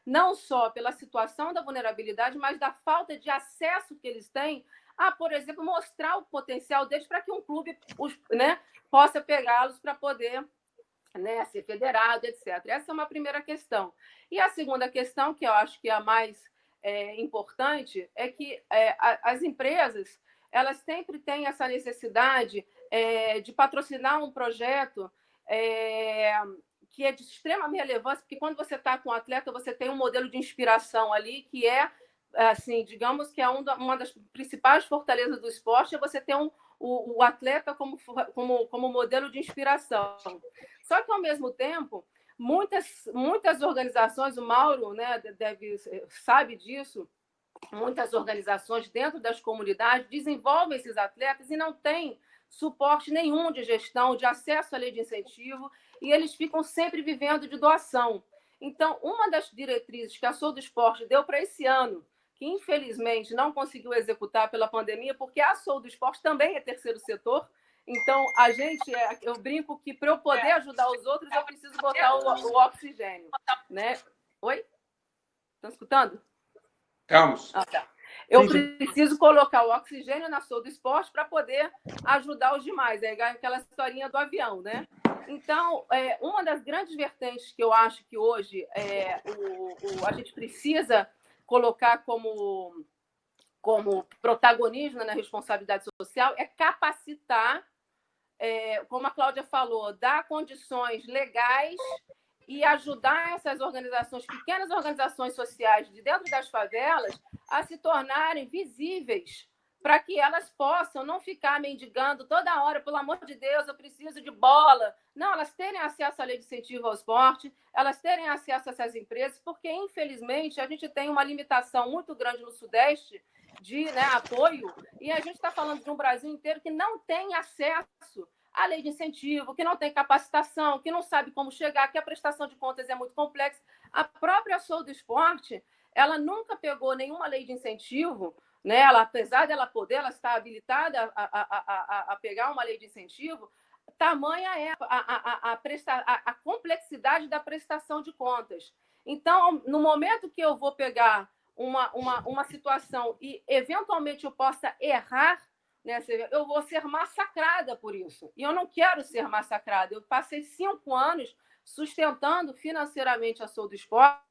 não só pela situação da vulnerabilidade, mas da falta de acesso que eles têm a, por exemplo, mostrar o potencial deles para que um clube possa pegá-los para poder ser federado, etc. Essa é uma primeira questão. E a segunda questão, que eu acho que é a mais importante, é que as empresas elas sempre têm essa necessidade de patrocinar um projeto que é de extrema relevância, porque quando você está com um atleta, você tem um modelo de inspiração ali, que assim, digamos que é uma das principais fortalezas do esporte, é você ter o atleta como modelo de inspiração. Só que, ao mesmo tempo, muitas organizações, o Mauro, né, sabe disso, muitas organizações dentro das comunidades desenvolvem esses atletas e não têm suporte nenhum de gestão, de acesso à lei de incentivo, e eles ficam sempre vivendo de doação. Então, uma das diretrizes que a Sou do Esporte deu para esse ano, que infelizmente não conseguiu executar pela pandemia, porque a Sou do Esporte também é terceiro setor, então eu brinco que para eu poder ajudar os outros, eu preciso botar o oxigênio. Né? Oi? Estão escutando? Estamos. Tá. Eu preciso colocar o oxigênio na Sou do Esporte para poder ajudar os demais. É aquela historinha do avião, né? Então, uma das grandes vertentes que eu acho que hoje a gente precisa colocar como protagonismo na responsabilidade social é capacitar, como a Cláudia falou, dar condições legais e ajudar essas organizações, pequenas organizações sociais de dentro das favelas, a se tornarem visíveis para que elas possam não ficar mendigando toda hora, pelo amor de Deus, eu preciso de bola. Não, elas terem acesso à lei de incentivo ao esporte, elas terem acesso a essas empresas, porque, infelizmente, a gente tem uma limitação muito grande no Sudeste de, né, apoio, e a gente está falando de um Brasil inteiro que não tem acesso à lei de incentivo, que não tem capacitação, que não sabe como chegar, que a prestação de contas é muito complexa. A própria Sou do Esporte, ela nunca pegou nenhuma lei de incentivo, né? Ela, apesar dela poder, ela está habilitada a pegar uma lei de incentivo, tamanha é a complexidade da prestação de contas. Então, no momento que eu vou pegar uma situação e, eventualmente, eu possa errar, né, eu vou ser massacrada por isso. E eu não quero ser massacrada. Eu passei 5 anos sustentando financeiramente a Sou do Esporte,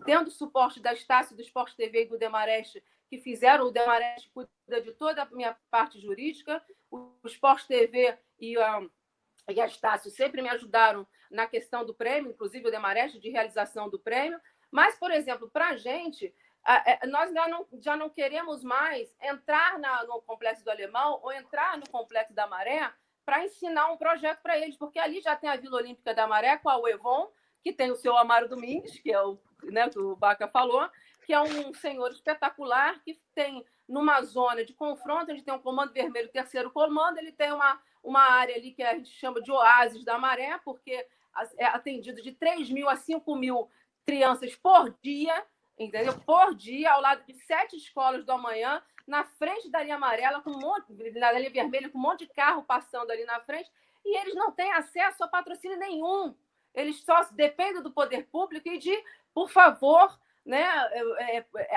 tendo suporte da Estácio, do Esporte TV e do Demarest, que fizeram. O Demarest cuida de toda a minha parte jurídica, o Esporte TV e a Estácio sempre me ajudaram na questão do prêmio, inclusive o Demarest, de realização do prêmio. Mas, por exemplo, para a gente, nós já não queremos mais entrar no Complexo do Alemão ou entrar no Complexo da Maré para ensinar um projeto para eles, porque ali já tem a Vila Olímpica da Maré com a UEVON, que tem o seu Amaro Domingues, que é o, né, que o Baca falou, que é um senhor espetacular, que tem, numa zona de confronto, onde tem um comando vermelho, terceiro comando, ele tem uma área ali que a gente chama de oásis da Maré, porque é atendido de 3.000 a 5.000 crianças por dia, entendeu? Por dia, ao lado de 7 escolas do amanhã, na frente da linha amarela, na linha vermelha, com um monte de carro passando ali na frente, e eles não têm acesso a patrocínio nenhum. Eles só dependem do poder público e de, por favor, né,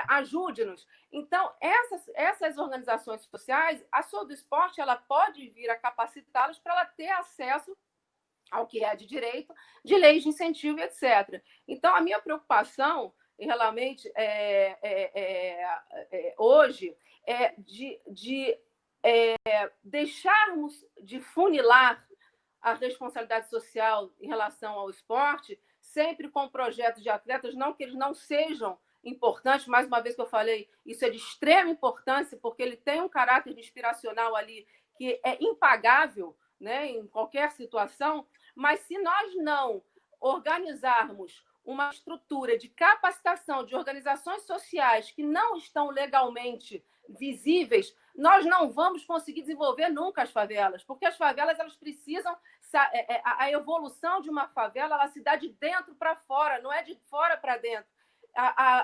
ajude-nos. Então, essas organizações sociais, a Sou do Esporte, ela pode vir a capacitá-las para ela ter acesso ao que é de direito, de leis de incentivo, etc. Então, a minha preocupação, realmente, hoje, é de deixarmos de funilar a responsabilidade social em relação ao esporte, sempre com projetos de atletas, não que eles não sejam importantes, mais uma vez que eu falei, isso é de extrema importância, porque ele tem um caráter inspiracional ali que é impagável, né, em qualquer situação, mas se nós não organizarmos uma estrutura de capacitação de organizações sociais que não estão legalmente visíveis, nós não vamos conseguir desenvolver nunca as favelas, porque as favelas elas precisam... A evolução de uma favela ela se dá de dentro para fora, não é de fora para dentro.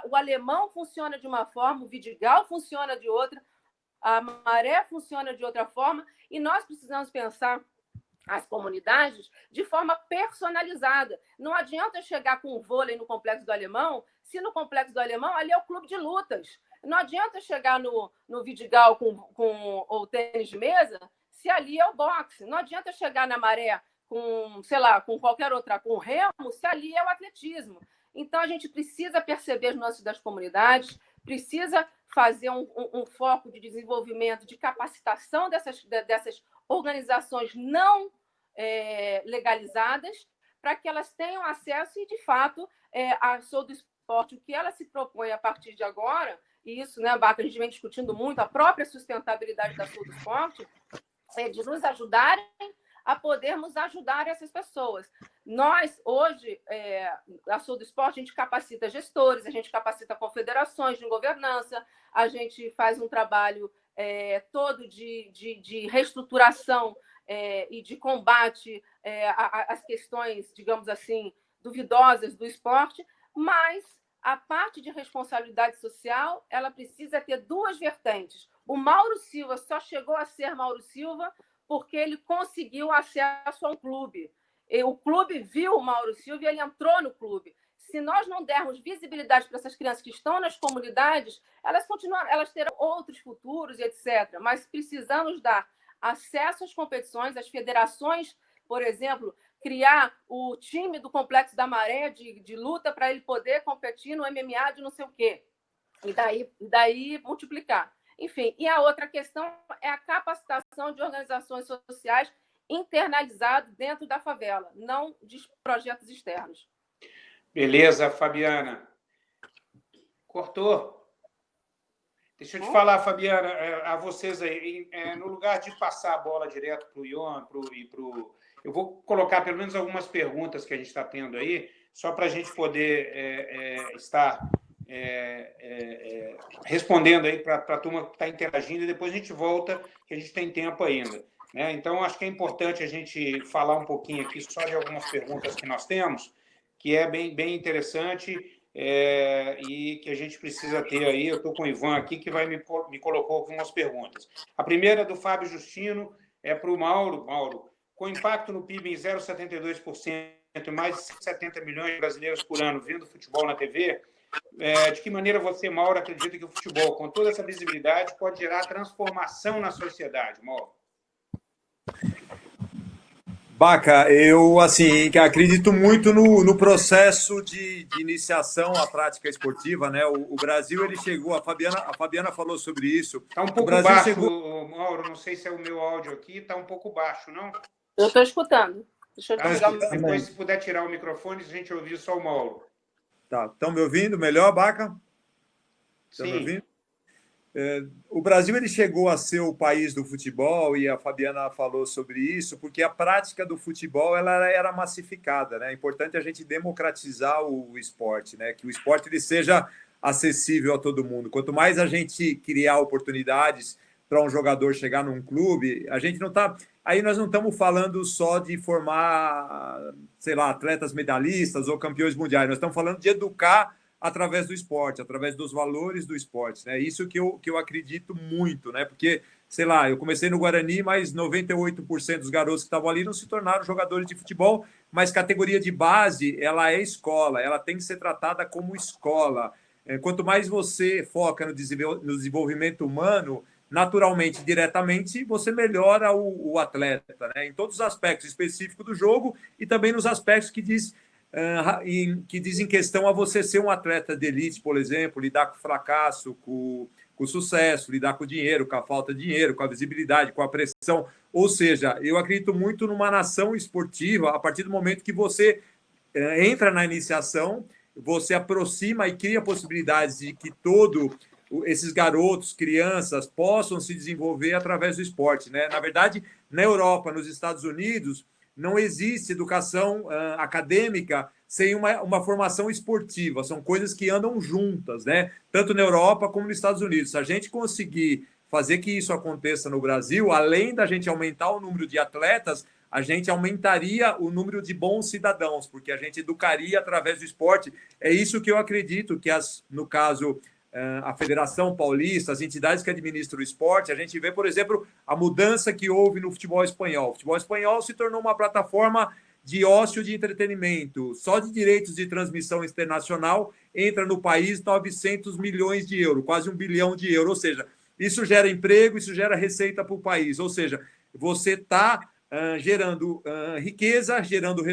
O Alemão funciona de uma forma, o Vidigal funciona de outra, a Maré funciona de outra forma, e nós precisamos pensar as comunidades de forma personalizada. Não adianta chegar com o vôlei no Complexo do Alemão, se no Complexo do Alemão ali é o clube de lutas. Não adianta chegar no Vidigal com o tênis de mesa, se ali é o boxe. Não adianta chegar na Maré com, sei lá, com qualquer outra, com o remo, se ali é o atletismo. Então, a gente precisa perceber as nuances das comunidades, precisa fazer um foco de desenvolvimento, de capacitação dessas organizações não legalizadas, para que elas tenham acesso e, de fato, a Sou do Esporte, o que ela se propõe a partir de agora, e isso, né, Baca, a gente vem discutindo muito, a própria sustentabilidade da Sou do Esporte, de nos ajudarem a podermos ajudar essas pessoas. Nós, hoje, a Sou do Esporte, a gente capacita gestores, a gente capacita confederações de governança, a gente faz um trabalho todo de reestruturação e de combate às questões, digamos assim, duvidosas do esporte, mas a parte de responsabilidade social ela precisa ter 2 vertentes. O Mauro Silva só chegou a ser Mauro Silva porque ele conseguiu acesso a um clube. O clube viu o Mauro Silva e ele entrou no clube. Se nós não dermos visibilidade para essas crianças que estão nas comunidades, elas terão outros futuros, etc. Mas precisamos dar acesso às competições, às federações, por exemplo, criar o time do Complexo da Maré de luta para ele poder competir no MMA de não sei o quê. E daí multiplicar. Enfim, e a outra questão é a capacitação de organizações sociais internalizado dentro da favela, não de projetos externos. Beleza, Fabiana. Cortou. Deixa eu te falar, Fabiana, a vocês aí, no lugar de passar a bola direto para o Ion eu vou colocar pelo menos algumas perguntas que a gente está tendo aí, só para a gente poder estar respondendo aí para a turma que está interagindo, e depois a gente volta, que a gente tem tempo ainda. Né? Então, acho que é importante a gente falar um pouquinho aqui só de algumas perguntas que nós temos, que é bem interessante e que a gente precisa ter aí. Eu estou com o Ivan aqui, que me colocou algumas perguntas. A primeira é do Fábio Justino, é para o Mauro. Mauro, com impacto no PIB em 0,72% e mais de 170 milhões de brasileiros por ano vendo futebol na TV, de que maneira você, Mauro, acredita que o futebol, com toda essa visibilidade, pode gerar transformação na sociedade, Mauro? Baca, eu assim acredito muito no processo de iniciação à prática esportiva, né? O Brasil ele chegou, a Fabiana falou sobre isso. Está um pouco baixo, Mauro. Não sei se é o meu áudio aqui, está um pouco baixo, não? Eu estou escutando. Deixa eu desligar o depois, se puder tirar o microfone, a gente ouvir só o Mauro. Tá, estão me ouvindo melhor, Baca? Estão me ouvindo? O Brasil ele chegou a ser o país do futebol, e a Fabiana falou sobre isso, porque a prática do futebol ela era massificada, né? É importante a gente democratizar o esporte, né? Que o esporte ele seja acessível a todo mundo. Quanto mais a gente criar oportunidades para um jogador chegar num clube, a gente não está... Aí nós não estamos falando só de formar, sei lá, atletas medalhistas ou campeões mundiais, nós estamos falando de educar através do esporte, através dos valores do esporte, né? Isso que eu acredito muito, né? Porque, sei lá, eu comecei no Guarani, mas 98% dos garotos que estavam ali não se tornaram jogadores de futebol, mas categoria de base, ela é escola, ela tem que ser tratada como escola. Quanto mais você foca no desenvolvimento humano, naturalmente, diretamente, você melhora o atleta, né? Em todos os aspectos específicos do jogo e também nos aspectos que dizem questão a você ser um atleta de elite, por exemplo, lidar com o fracasso, com o sucesso, lidar com o dinheiro, com a falta de dinheiro, com a visibilidade, com a pressão. Ou seja, eu acredito muito numa nação esportiva a partir do momento que você entra na iniciação, você aproxima e cria possibilidades de que esses garotos, crianças, possam se desenvolver através do esporte, né? Na verdade, na Europa, nos Estados Unidos, não existe educação acadêmica sem uma formação esportiva. São coisas que andam juntas, né? Tanto na Europa como nos Estados Unidos. Se a gente conseguir fazer que isso aconteça no Brasil, além da gente aumentar o número de atletas, a gente aumentaria o número de bons cidadãos, porque a gente educaria através do esporte. É isso que eu acredito que, no caso... a Federação Paulista, as entidades que administram o esporte, a gente vê, por exemplo, a mudança que houve no futebol espanhol. O futebol espanhol se tornou uma plataforma de ócio de entretenimento. Só de direitos de transmissão internacional entra no país 900 milhões de euros, quase 1 bilhão de euros. Ou seja, isso gera emprego, isso gera receita para o país. Ou seja, você está gerando riqueza, gerando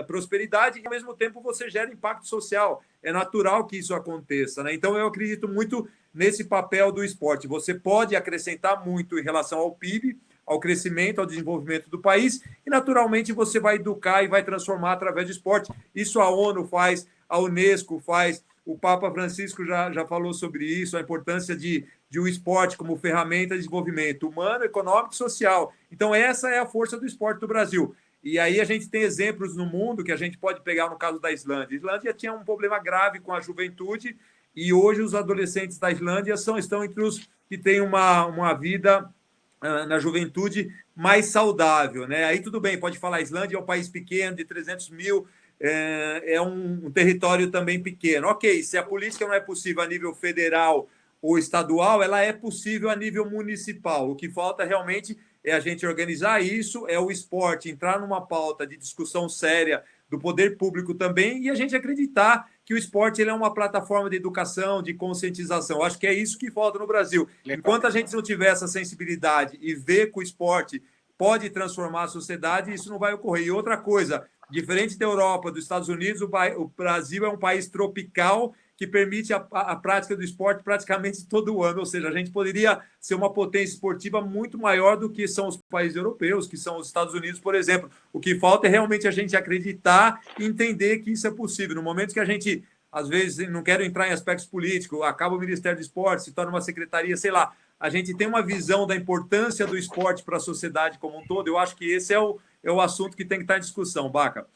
prosperidade e, ao mesmo tempo, você gera impacto social. É natural que isso aconteça, né? Então, eu acredito muito nesse papel do esporte. Você pode acrescentar muito em relação ao PIB, ao crescimento, ao desenvolvimento do país e, naturalmente, você vai educar e vai transformar através do esporte. Isso a ONU faz, a Unesco faz, o Papa Francisco já falou sobre isso, a importância de o esporte como ferramenta de desenvolvimento humano, econômico e social. Então, essa é a força do esporte do Brasil. E aí a gente tem exemplos no mundo que a gente pode pegar no caso da Islândia. A Islândia tinha um problema grave com a juventude e hoje os adolescentes da Islândia estão entre os que têm uma vida na juventude mais saudável, né? Aí tudo bem, pode falar, a Islândia é um país pequeno, de 300 mil, é um território também pequeno. Ok, se a política não é possível a nível federal ou estadual, ela é possível a nível municipal. O que falta realmente é a gente organizar isso, é o esporte entrar numa pauta de discussão séria do poder público também e a gente acreditar que o esporte ele é uma plataforma de educação, de conscientização. Acho que é isso que falta no Brasil. Enquanto a gente não tiver essa sensibilidade e ver que o esporte pode transformar a sociedade, isso não vai ocorrer. E outra coisa, diferente da Europa, dos Estados Unidos, o Brasil é um país tropical que permite a prática do esporte praticamente todo ano, ou seja, a gente poderia ser uma potência esportiva muito maior do que são os países europeus, que são os Estados Unidos, por exemplo. O que falta é realmente a gente acreditar e entender que isso é possível. No momento que a gente às vezes, não quero entrar em aspectos políticos, acaba o Ministério do Esporte, se torna uma secretaria, sei lá. A gente tem uma visão da importância do esporte para a sociedade como um todo. Eu acho que esse é o assunto que tem que estar em discussão, Baca.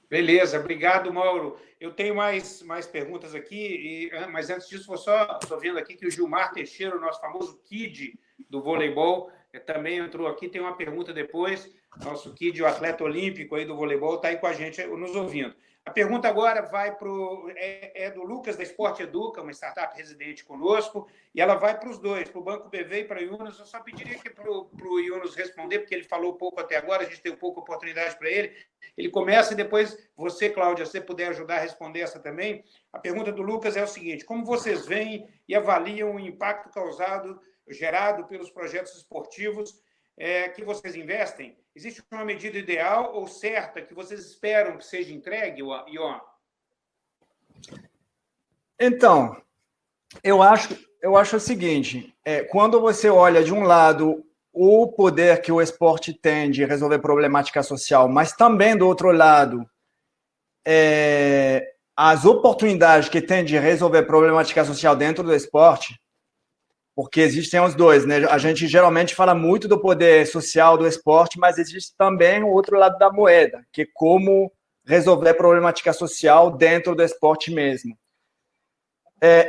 Beleza, obrigado, Mauro. Eu tenho mais perguntas aqui, mas antes disso, estou vendo aqui que o Gilmar Teixeira, o nosso famoso Kid do voleibol, também entrou aqui, tem uma pergunta depois. Nosso Kid, o atleta olímpico aí do voleibol, está aí com a gente, nos ouvindo. A pergunta agora vai para do Lucas, da Esporte Educa, uma startup residente conosco, e ela vai para os dois, para o Banco BV e para o Yunus. Eu só pediria que para o Yunus responder, porque ele falou pouco até agora, a gente tem pouca oportunidade para ele. Ele começa e depois você, Cláudia, se você puder ajudar a responder essa também. A pergunta do Lucas é o seguinte: como vocês veem e avaliam o impacto gerado pelos projetos esportivos que vocês investem? Existe uma medida ideal ou certa que vocês esperam que seja entregue, Ion? Então, eu acho o seguinte, quando você olha de um lado o poder que o esporte tem de resolver problemática social, mas também do outro lado as oportunidades que tem de resolver problemática social dentro do esporte, porque existem os dois, né? A gente geralmente fala muito do poder social do esporte, mas existe também o outro lado da moeda, que é como resolver problemática social dentro do esporte mesmo.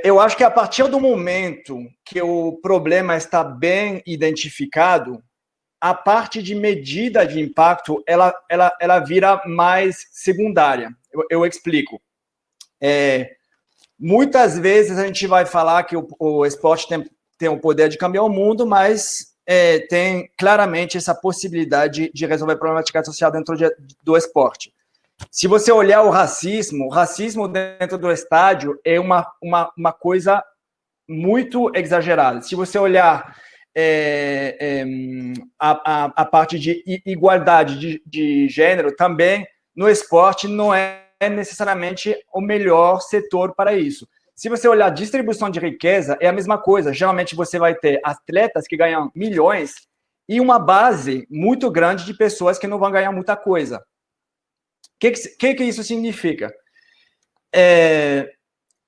Eu acho que a partir do momento que o problema está bem identificado, a parte de medida de impacto, ela vira mais secundária. Eu explico. Muitas vezes a gente vai falar que o esporte tem o poder de cambiar o mundo, mas tem claramente essa possibilidade de resolver problemática social dentro do esporte. Se você olhar o racismo dentro do estádio é uma coisa muito exagerada. Se você olhar a parte de igualdade de gênero, também no esporte não é necessariamente o melhor setor para isso. Se você olhar a distribuição de riqueza, é a mesma coisa. Geralmente você vai ter atletas que ganham milhões e uma base muito grande de pessoas que não vão ganhar muita coisa. O que isso significa?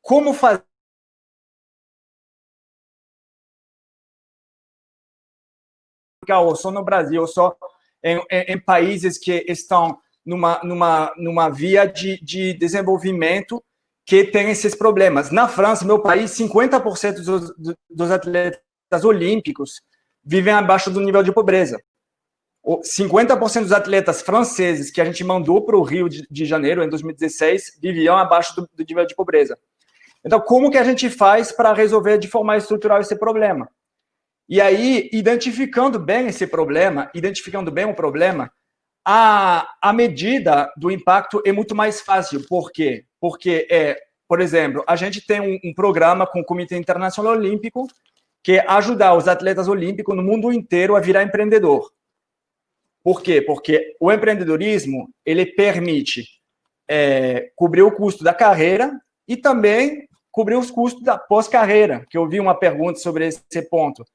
Como fazer ou só no Brasil, ou só em países que estão numa via de desenvolvimento que tem esses problemas. Na França, meu país, 50% dos atletas olímpicos vivem abaixo do nível de pobreza. 50% dos atletas franceses que a gente mandou para o Rio de Janeiro, em 2016, viviam abaixo do nível de pobreza. Então, como que a gente faz para resolver de forma estrutural esse problema? E aí, identificando bem o problema, a medida do impacto é muito mais fácil. Por quê? Porque, por exemplo, a gente tem um programa com o Comitê Internacional Olímpico que é ajudar os atletas olímpicos no mundo inteiro a virar empreendedor. Por quê? Porque o empreendedorismo, ele permite cobrir o custo da carreira e também cobrir os custos da pós-carreira, que eu vi uma pergunta sobre esse ponto.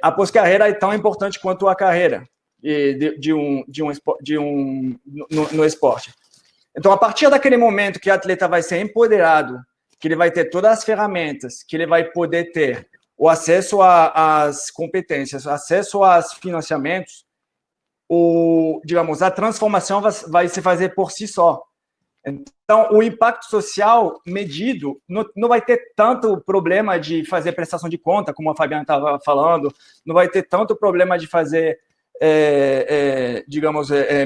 A pós-carreira é tão importante quanto a carreira no esporte. Então, a partir daquele momento que o atleta vai ser empoderado, que ele vai ter todas as ferramentas, que ele vai poder ter o acesso às competências, acesso aos financiamentos, a transformação vai se fazer por si só. Então, o impacto social medido não vai ter tanto problema de fazer prestação de conta, como a Fabiana estava falando, não vai ter tanto problema de fazer,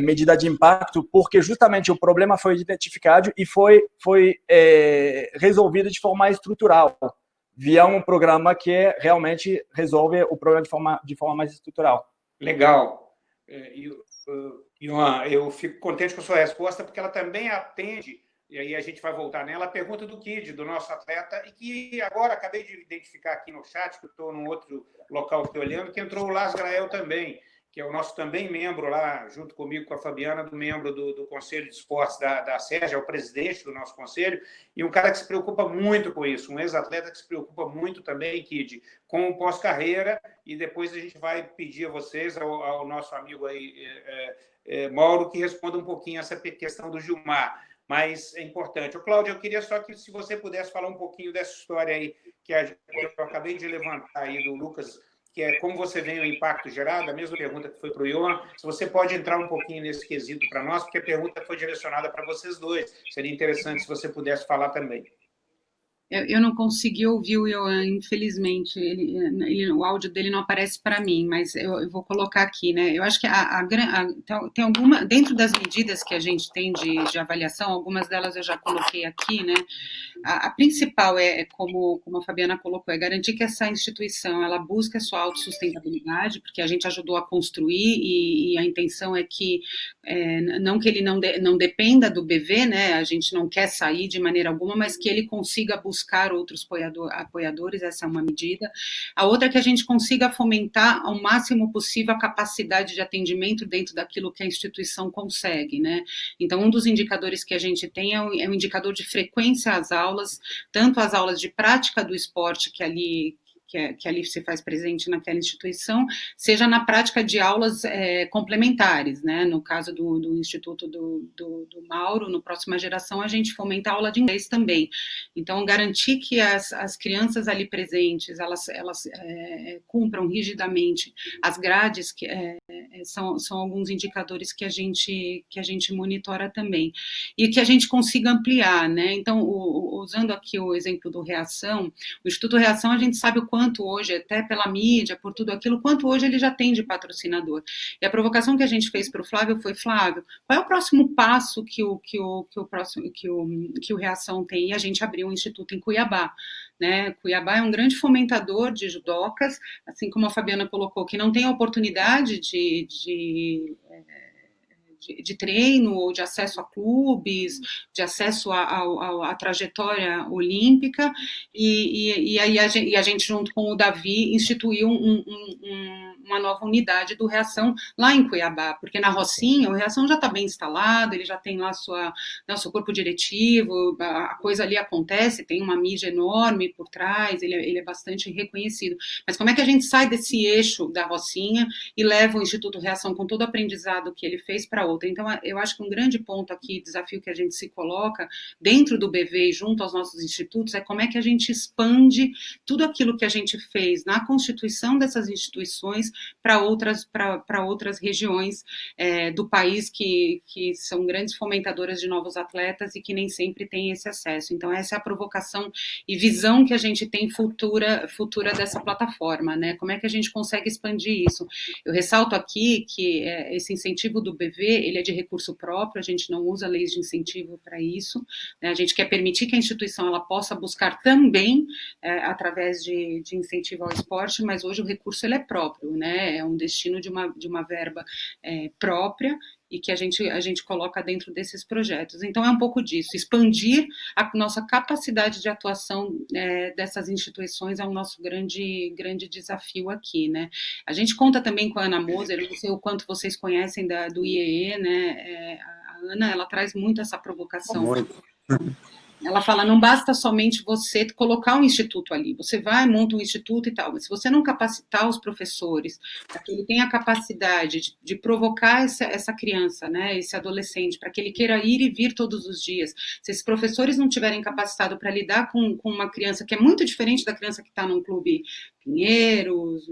medida de impacto, porque justamente o problema foi identificado e foi resolvido de forma estrutural, via um programa que realmente resolve o problema de forma mais estrutural. Legal. Ion, eu fico contente com a sua resposta, porque ela também atende, e aí a gente vai voltar nela, a pergunta do Kid, do nosso atleta, e que agora acabei de identificar aqui no chat, que eu estou num outro local que estou olhando, que entrou o Lars Grael também, que é o nosso também membro lá, junto comigo, com a Fabiana, do membro do Conselho de Esportes da SERJ, é o presidente do nosso conselho, e um cara que se preocupa muito com isso, um ex-atleta que se preocupa muito também, Kid, com o pós-carreira, e depois a gente vai pedir a vocês, ao nosso amigo aí, Mauro, que responda um pouquinho essa questão do Gilmar. mas é importante. Ô, Cláudia, eu queria só que, se você pudesse falar um pouquinho dessa história aí que eu acabei de levantar aí do Lucas, que é como você vê o impacto gerado, a mesma pergunta que foi para o Ion, se você pode entrar um pouquinho nesse quesito para nós, porque a pergunta foi direcionada para vocês dois. Seria interessante se você pudesse falar também. Eu não consegui ouvir o Ioan, infelizmente, o áudio dele não aparece para mim, mas eu vou colocar aqui, né? Eu acho que tem alguma, dentro das medidas que a gente tem de avaliação, algumas delas eu já coloquei aqui, né? A principal como a Fabiana colocou, é garantir que essa instituição ela busque a sua autossustentabilidade, porque a gente ajudou a construir e a intenção é que não que ele não dependa do BV, né? A gente não quer sair de maneira alguma, mas que ele consiga buscar outros apoiadores, essa é uma medida. A outra é que a gente consiga fomentar ao máximo possível a capacidade de atendimento dentro daquilo que a instituição consegue, né? Então, um dos indicadores que a gente tem é um indicador de frequência às aulas, tanto as aulas de prática do esporte que ali se faz presente naquela instituição, seja na prática de aulas complementares, né? No caso do Instituto do Mauro, no Próxima Geração, a gente fomenta a aula de inglês também. Então, garantir que as crianças ali presentes, elas cumpram rigidamente as grades, que são alguns indicadores que a gente monitora também. E que a gente consiga ampliar, né? Então, usando aqui o exemplo do Reação, o Instituto Reação, a gente sabe o quanto hoje, até pela mídia, por tudo aquilo, quanto hoje ele já tem de patrocinador. E a provocação que a gente fez para o Flávio foi, Flávio, qual é o próximo passo que o Reação tem? E a gente abriu um instituto em Cuiabá. Né? Cuiabá é um grande fomentador de judocas, assim como a Fabiana colocou, que não tem a oportunidade de treino ou de acesso a clubes, de acesso à trajetória olímpica, e aí a gente, junto com o Davi, instituiu uma nova unidade do Reação lá em Cuiabá, porque na Rocinha o Reação já está bem instalado, ele já tem lá seu corpo diretivo, a coisa ali acontece, tem uma mídia enorme por trás, ele é bastante reconhecido. Mas como é que a gente sai desse eixo da Rocinha e leva o Instituto Reação com todo o aprendizado que ele fez para outra? Então, eu acho que um grande ponto aqui, desafio que a gente se coloca dentro do BV e junto aos nossos institutos, é como é que a gente expande tudo aquilo que a gente fez na constituição dessas instituições para outras regiões do país que são grandes fomentadoras de novos atletas e que nem sempre têm esse acesso. Então, essa é a provocação e visão que a gente tem futura dessa plataforma, né? Como é que a gente consegue expandir isso? Eu ressalto aqui que esse incentivo do BV, ele é de recurso próprio, a gente não usa leis de incentivo para isso, né? A gente quer permitir que a instituição ela possa buscar também através de incentivo ao esporte, mas hoje o recurso ele é próprio, né? É um destino de uma verba própria e que a gente coloca dentro desses projetos. Então, é um pouco disso, expandir a nossa capacidade de atuação dessas instituições é o nosso grande desafio aqui, né? A gente conta também com a Ana Moser, eu não sei o quanto vocês conhecem do IEE, né? A Ana, ela traz muito essa provocação. Muito. Ela fala, não basta somente você colocar um instituto ali, você vai, monta um instituto e tal, mas se você não capacitar os professores, para que ele tenha a capacidade de provocar essa criança, né, esse adolescente, para que ele queira ir e vir todos os dias, se esses professores não tiverem capacitado para lidar com uma criança que é muito diferente da criança que está num clube Pinheiros,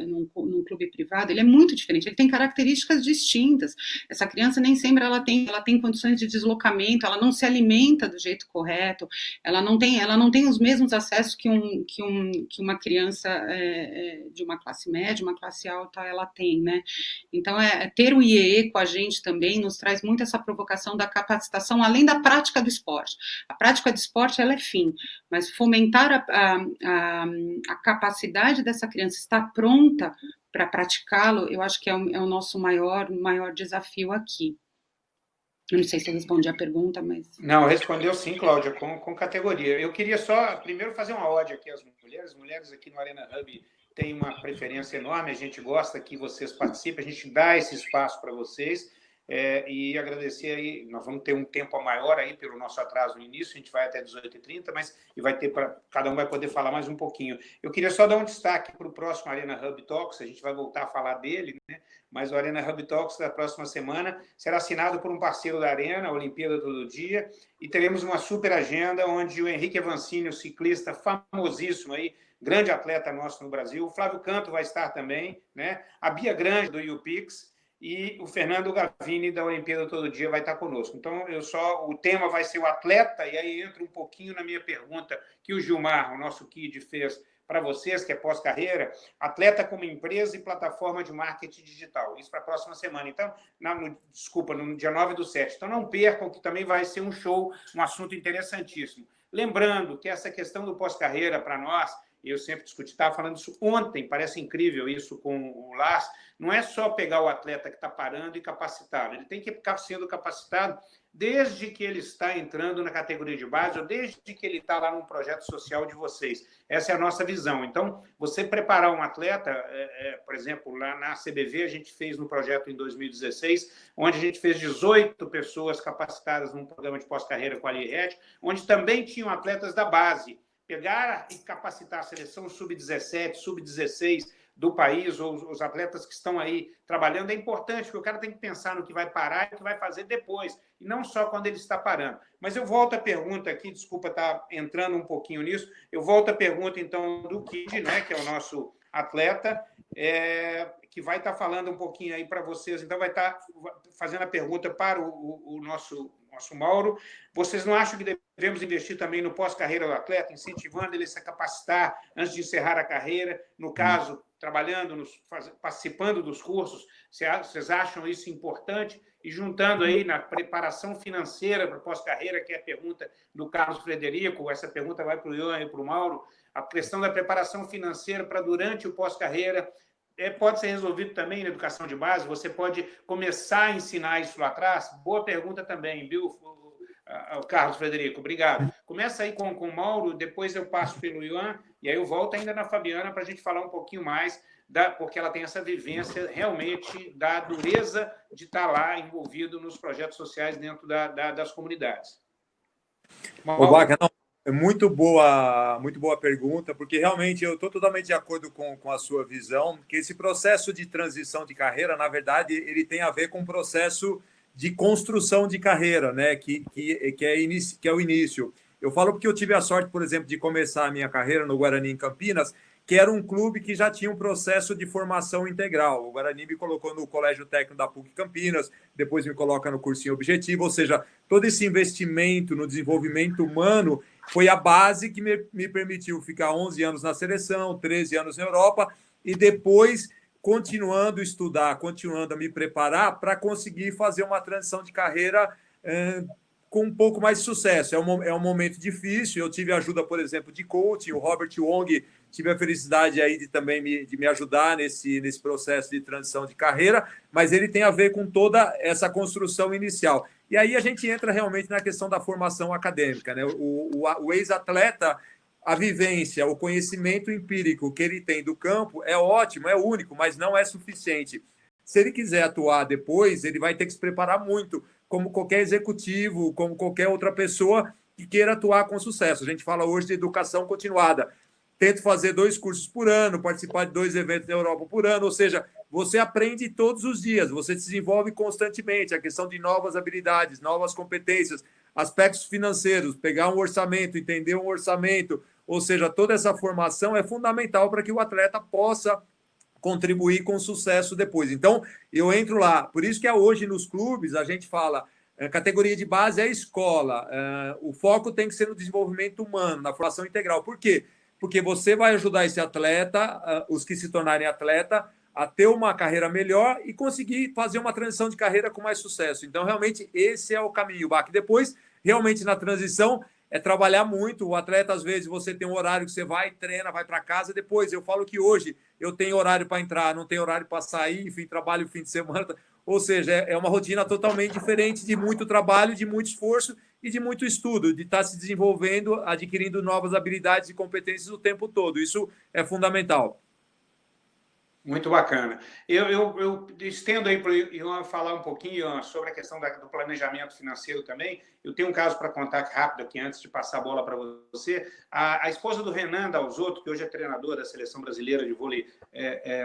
num clube privado, ele é muito diferente, ele tem características distintas. Essa criança nem sempre ela tem condições de deslocamento, ela não se alimenta do jeito correto, ela não tem os mesmos acessos que uma criança de uma classe média, uma classe alta, ela tem, né? Então, ter o IEE com a gente também nos traz muito essa provocação da capacitação, além da prática do esporte. A prática do esporte, ela é fim, mas fomentar a capacidade dessa criança estar pronta para praticá-lo, eu acho que é o nosso maior desafio aqui. Eu não sei se eu respondi a pergunta, mas... Não, respondeu sim, Cláudia, com categoria. Eu queria só, primeiro, fazer uma ode aqui às mulheres. As mulheres aqui no Arena Hub têm uma preferência enorme, a gente gosta que vocês participem, a gente dá esse espaço para vocês. e agradecer aí, nós vamos ter um tempo maior aí pelo nosso atraso no início, a gente vai até 18h30, e vai ter cada um vai poder falar mais um pouquinho. Eu queria só dar um destaque para o próximo Arena Hub Talks, a gente vai voltar a falar dele, né? Mas o Arena Hub Talks da próxima semana será assinado por um parceiro da Arena, a Olimpíada Todo Dia, e teremos uma super agenda onde o Henrique Avancini, o ciclista famosíssimo aí, grande atleta nosso no Brasil, o Flávio Canto vai estar também, né? A Bia Grande, do UPix, e o Fernando Gavini, da Olimpíada Todo Dia, vai estar conosco. Então, o tema vai ser o atleta, e aí entra um pouquinho na minha pergunta que o Gilmar, o nosso Kid, fez para vocês, que é pós-carreira, atleta como empresa e plataforma de marketing digital. Isso para a próxima semana. Então, no dia 9/7. Então, não percam, que também vai ser um show, um assunto interessantíssimo. Lembrando que essa questão do pós-carreira, para nós, eu sempre discuti, estava falando isso ontem, parece incrível isso com o Lars, não é só pegar o atleta que está parando e capacitá-lo, ele tem que ficar sendo capacitado desde que ele está entrando na categoria de base ou desde que ele está lá num projeto social de vocês. Essa é a nossa visão. Então, você preparar um atleta, por exemplo, lá na CBV, a gente fez no projeto em 2016, onde a gente fez 18 pessoas capacitadas num programa de pós-carreira com a LIRET, onde também tinham atletas da base. Pegar e capacitar a seleção sub-17, sub-16 do país, ou os atletas que estão aí trabalhando, é importante, porque o cara tem que pensar no que vai parar e o que vai fazer depois, e não só quando ele está parando. Mas eu volto à pergunta aqui, desculpa estar entrando um pouquinho nisso, eu volto à pergunta, então, do Kid, né, que é o nosso atleta, que vai estar falando um pouquinho aí para vocês, então vai estar fazendo a pergunta para o nosso Mauro. Vocês não acham que devemos investir também no pós-carreira do atleta, incentivando ele a se capacitar antes de encerrar a carreira, no caso, trabalhando, participando dos cursos? Vocês acham isso importante? E juntando aí na preparação financeira para pós-carreira, que é a pergunta do Carlos Frederico, essa pergunta vai para o Ian e para o Mauro, a questão da preparação financeira para durante o pós-carreira, pode ser resolvido também na educação de base? Você pode começar a ensinar isso lá atrás? Boa pergunta também, viu, Carlos Frederico? Obrigado. Começa aí com o Mauro, depois eu passo pelo Ian, e aí eu volto ainda na Fabiana para a gente falar um pouquinho mais, porque ela tem essa vivência realmente da dureza de estar lá envolvido nos projetos sociais dentro das comunidades. Ô, Baca, não, é muito boa pergunta, porque realmente eu estou totalmente de acordo com a sua visão, que esse processo de transição de carreira, na verdade, ele tem a ver com o processo de construção de carreira, né? que é o início. Eu falo porque eu tive a sorte, por exemplo, de começar a minha carreira no Guarani em Campinas, que era um clube que já tinha um processo de formação integral. O Guarani me colocou no Colégio Técnico da PUC Campinas, depois me coloca no cursinho Objetivo, ou seja, todo esse investimento no desenvolvimento humano foi a base que me permitiu ficar 11 anos na seleção, 13 anos na Europa, e depois continuando a estudar, continuando a me preparar para conseguir fazer uma transição de carreira com um pouco mais de sucesso. É um momento difícil, eu tive ajuda, por exemplo, de coaching, o Robert Wong, tive a felicidade aí de me ajudar nesse processo de transição de carreira, mas ele tem a ver com toda essa construção inicial. E aí a gente entra realmente na questão da formação acadêmica, né? O ex-atleta, a vivência, o conhecimento empírico que ele tem do campo é ótimo, é único, mas não é suficiente. Se ele quiser atuar depois, ele vai ter que se preparar muito, como qualquer executivo, como qualquer outra pessoa que queira atuar com sucesso. A gente fala hoje de educação continuada. Tento fazer 2 cursos por ano, participar de 2 eventos na Europa por ano, ou seja, você aprende todos os dias, você se desenvolve constantemente, a questão de novas habilidades, novas competências, aspectos financeiros, pegar um orçamento, entender um orçamento, ou seja, toda essa formação é fundamental para que o atleta possa contribuir com sucesso depois. Então, eu entro lá. Por isso que hoje nos clubes a gente fala, categoria de base é a escola, o foco tem que ser no desenvolvimento humano, na formação integral. Por quê? Porque você vai ajudar esse atleta, os que se tornarem atleta, a ter uma carreira melhor e conseguir fazer uma transição de carreira com mais sucesso. Então, realmente, esse é o caminho, Bach. Depois, realmente, na transição, é trabalhar muito. O atleta, às vezes, você tem um horário que você vai, treina, vai para casa. Depois, eu falo que hoje eu tenho horário para entrar, não tenho horário para sair, enfim, trabalho o fim de semana. Ou seja, é uma rotina totalmente diferente, de muito trabalho, de muito esforço e de muito estudo, de estar se desenvolvendo, adquirindo novas habilidades e competências o tempo todo. Isso é fundamental. Muito bacana. Eu estendo aí para o Ion falar um pouquinho, Ion, sobre a questão do planejamento financeiro também. Eu tenho um caso para contar rápido aqui, antes de passar a bola para você. A esposa do Renan Dalzotto, que hoje é treinador da Seleção Brasileira de Vôlei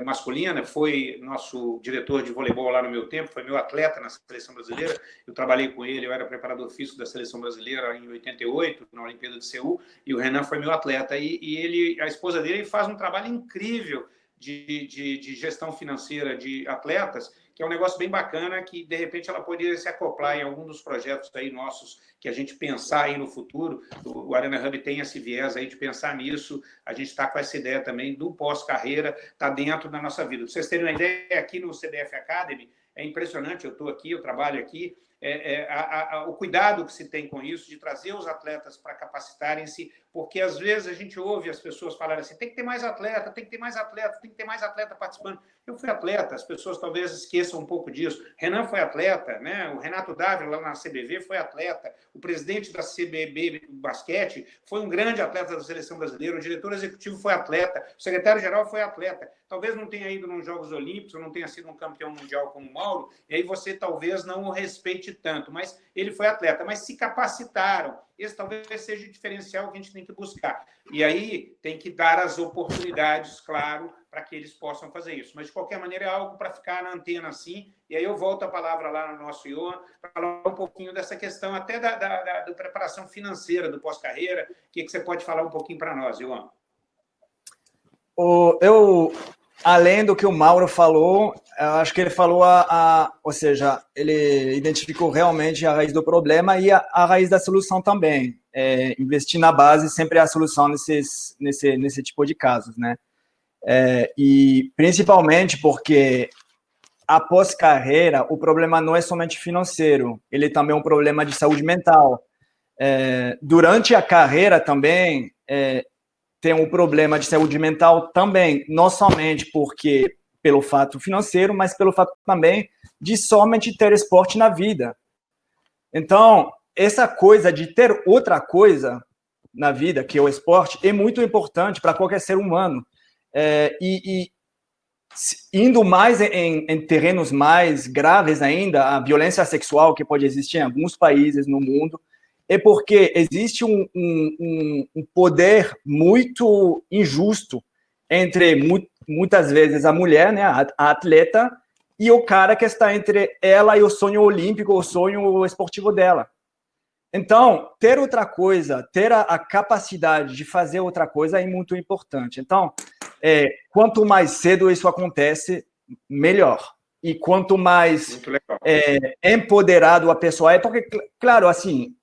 masculina, foi nosso diretor de voleibol lá no meu tempo, foi meu atleta na Seleção Brasileira. Eu trabalhei com ele, eu era preparador físico da Seleção Brasileira em 88, na Olimpíada de Seul, e o Renan foi meu atleta. E a esposa dele faz um trabalho incrível de gestão financeira de atletas, que é um negócio bem bacana, que, de repente, ela poderia se acoplar em algum dos projetos aí nossos que a gente pensar aí no futuro. O Arena Hub tem esse viés aí de pensar nisso, a gente está com essa ideia também do pós-carreira, está dentro da nossa vida. Para vocês terem uma ideia, aqui no CDF Academy, é impressionante, eu estou aqui, eu trabalho aqui, o cuidado que se tem com isso, de trazer os atletas para capacitarem-se, porque às vezes a gente ouve as pessoas falarem assim, tem que ter mais atleta, tem que ter mais atleta, tem que ter mais atleta participando. Eu fui atleta, as pessoas talvez esqueçam um pouco disso. Renan foi atleta, né? O Renato Dávila, lá na CBV, foi atleta. O presidente da CBB Basquete foi um grande atleta da Seleção Brasileira. O diretor executivo foi atleta. O secretário-geral foi atleta. Talvez não tenha ido nos Jogos Olímpicos, ou não tenha sido um campeão mundial como o Mauro, e aí você talvez não o respeite tanto, mas ele foi atleta. Mas se capacitaram. Esse talvez seja o diferencial que a gente tem que buscar. E aí tem que dar as oportunidades, claro, para que eles possam fazer isso. Mas, de qualquer maneira, é algo para ficar na antena assim. E aí eu volto a palavra lá no nosso Ion para falar um pouquinho dessa questão até da preparação financeira do pós-carreira. O que você pode falar um pouquinho para nós, Ion? Além do que o Mauro falou, eu acho que ele falou ou seja, ele identificou realmente a raiz do problema e a raiz da solução também. Investir na base sempre é a solução nesse tipo de casos, né? E principalmente porque após carreira, o problema não é somente financeiro, ele também é um problema de saúde mental. Durante a carreira também tem um problema de saúde mental também, não somente porque pelo fato financeiro, mas pelo fato também de somente ter esporte na vida. Então, essa coisa de ter outra coisa na vida, que é o esporte, é muito importante para qualquer ser humano. Indo mais em terrenos mais graves ainda, a violência sexual que pode existir em alguns países no mundo, é porque existe um poder muito injusto entre, muitas vezes, a mulher, né, a atleta, e o cara que está entre ela e o sonho olímpico, o sonho esportivo dela. Então, ter outra coisa, ter a capacidade de fazer outra coisa é muito importante. Então, quanto mais cedo isso acontece, melhor. E quanto mais empoderado a pessoa é, porque, claro, assim,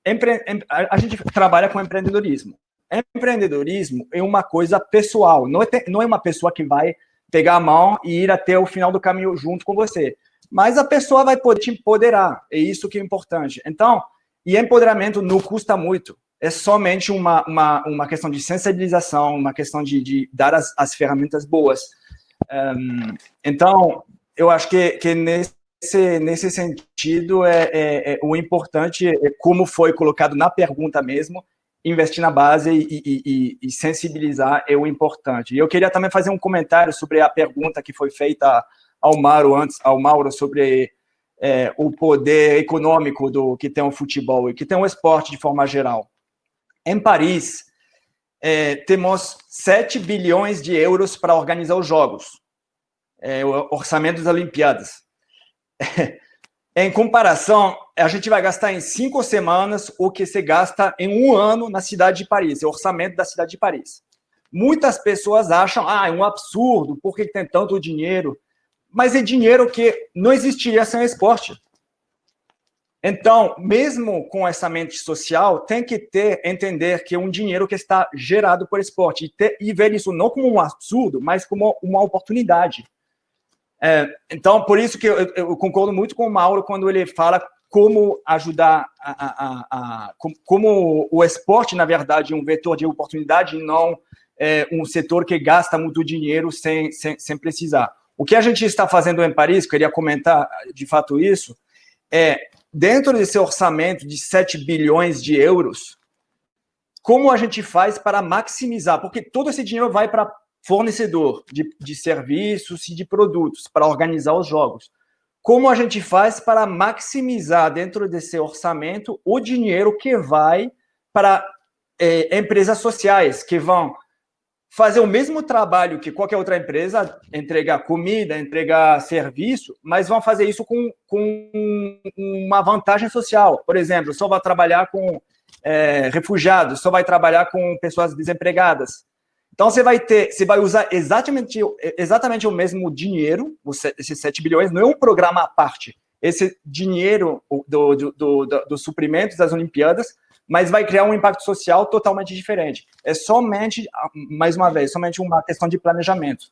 a gente trabalha com empreendedorismo. Empreendedorismo é uma coisa pessoal, não é uma pessoa que vai pegar a mão e ir até o final do caminho junto com você. Mas a pessoa vai poder te empoderar, é isso que é importante. Então, e empoderamento não custa muito, é somente uma questão de sensibilização, uma questão de dar as ferramentas boas. Então, eu acho que nesse sentido, o importante é como foi colocado na pergunta mesmo, investir na base e sensibilizar é o importante. E eu queria também fazer um comentário sobre a pergunta que foi feita ao Mauro sobre o poder econômico que tem o futebol e que tem o esporte de forma geral. Em Paris, temos 7 bilhões de euros para organizar os Jogos. O orçamento das Olimpíadas. Em comparação, a gente vai gastar em 5 semanas o que se gasta em 1 ano na cidade de Paris, o orçamento da cidade de Paris. Muitas pessoas acham, é um absurdo, por que tem tanto dinheiro? Mas é dinheiro que não existiria sem esporte. Então, mesmo com essa mente social, tem que entender que é um dinheiro que está gerado por esporte e ver isso não como um absurdo, mas como uma oportunidade. Então, por isso que eu concordo muito com o Mauro quando ele fala como ajudar como o esporte, na verdade, é um vetor de oportunidade e não um setor que gasta muito dinheiro sem precisar. O que a gente está fazendo em Paris, queria comentar de fato isso, dentro desse orçamento de 7 bilhões de euros, como a gente faz para maximizar? Porque todo esse dinheiro vai para fornecedor de serviços e de produtos para organizar os jogos. Como a gente faz para maximizar dentro desse orçamento o dinheiro que vai para empresas sociais, que vão fazer o mesmo trabalho que qualquer outra empresa, entregar comida, entregar serviço, mas vão fazer isso com uma vantagem social. Por exemplo, só vai trabalhar com refugiados, só vai trabalhar com pessoas desempregadas. Então, você vai usar exatamente o mesmo dinheiro, esses 7 bilhões, não é um programa à parte. Esse dinheiro dos suprimentos das Olimpíadas, mas vai criar um impacto social totalmente diferente. É somente, mais uma vez, somente uma questão de planejamento.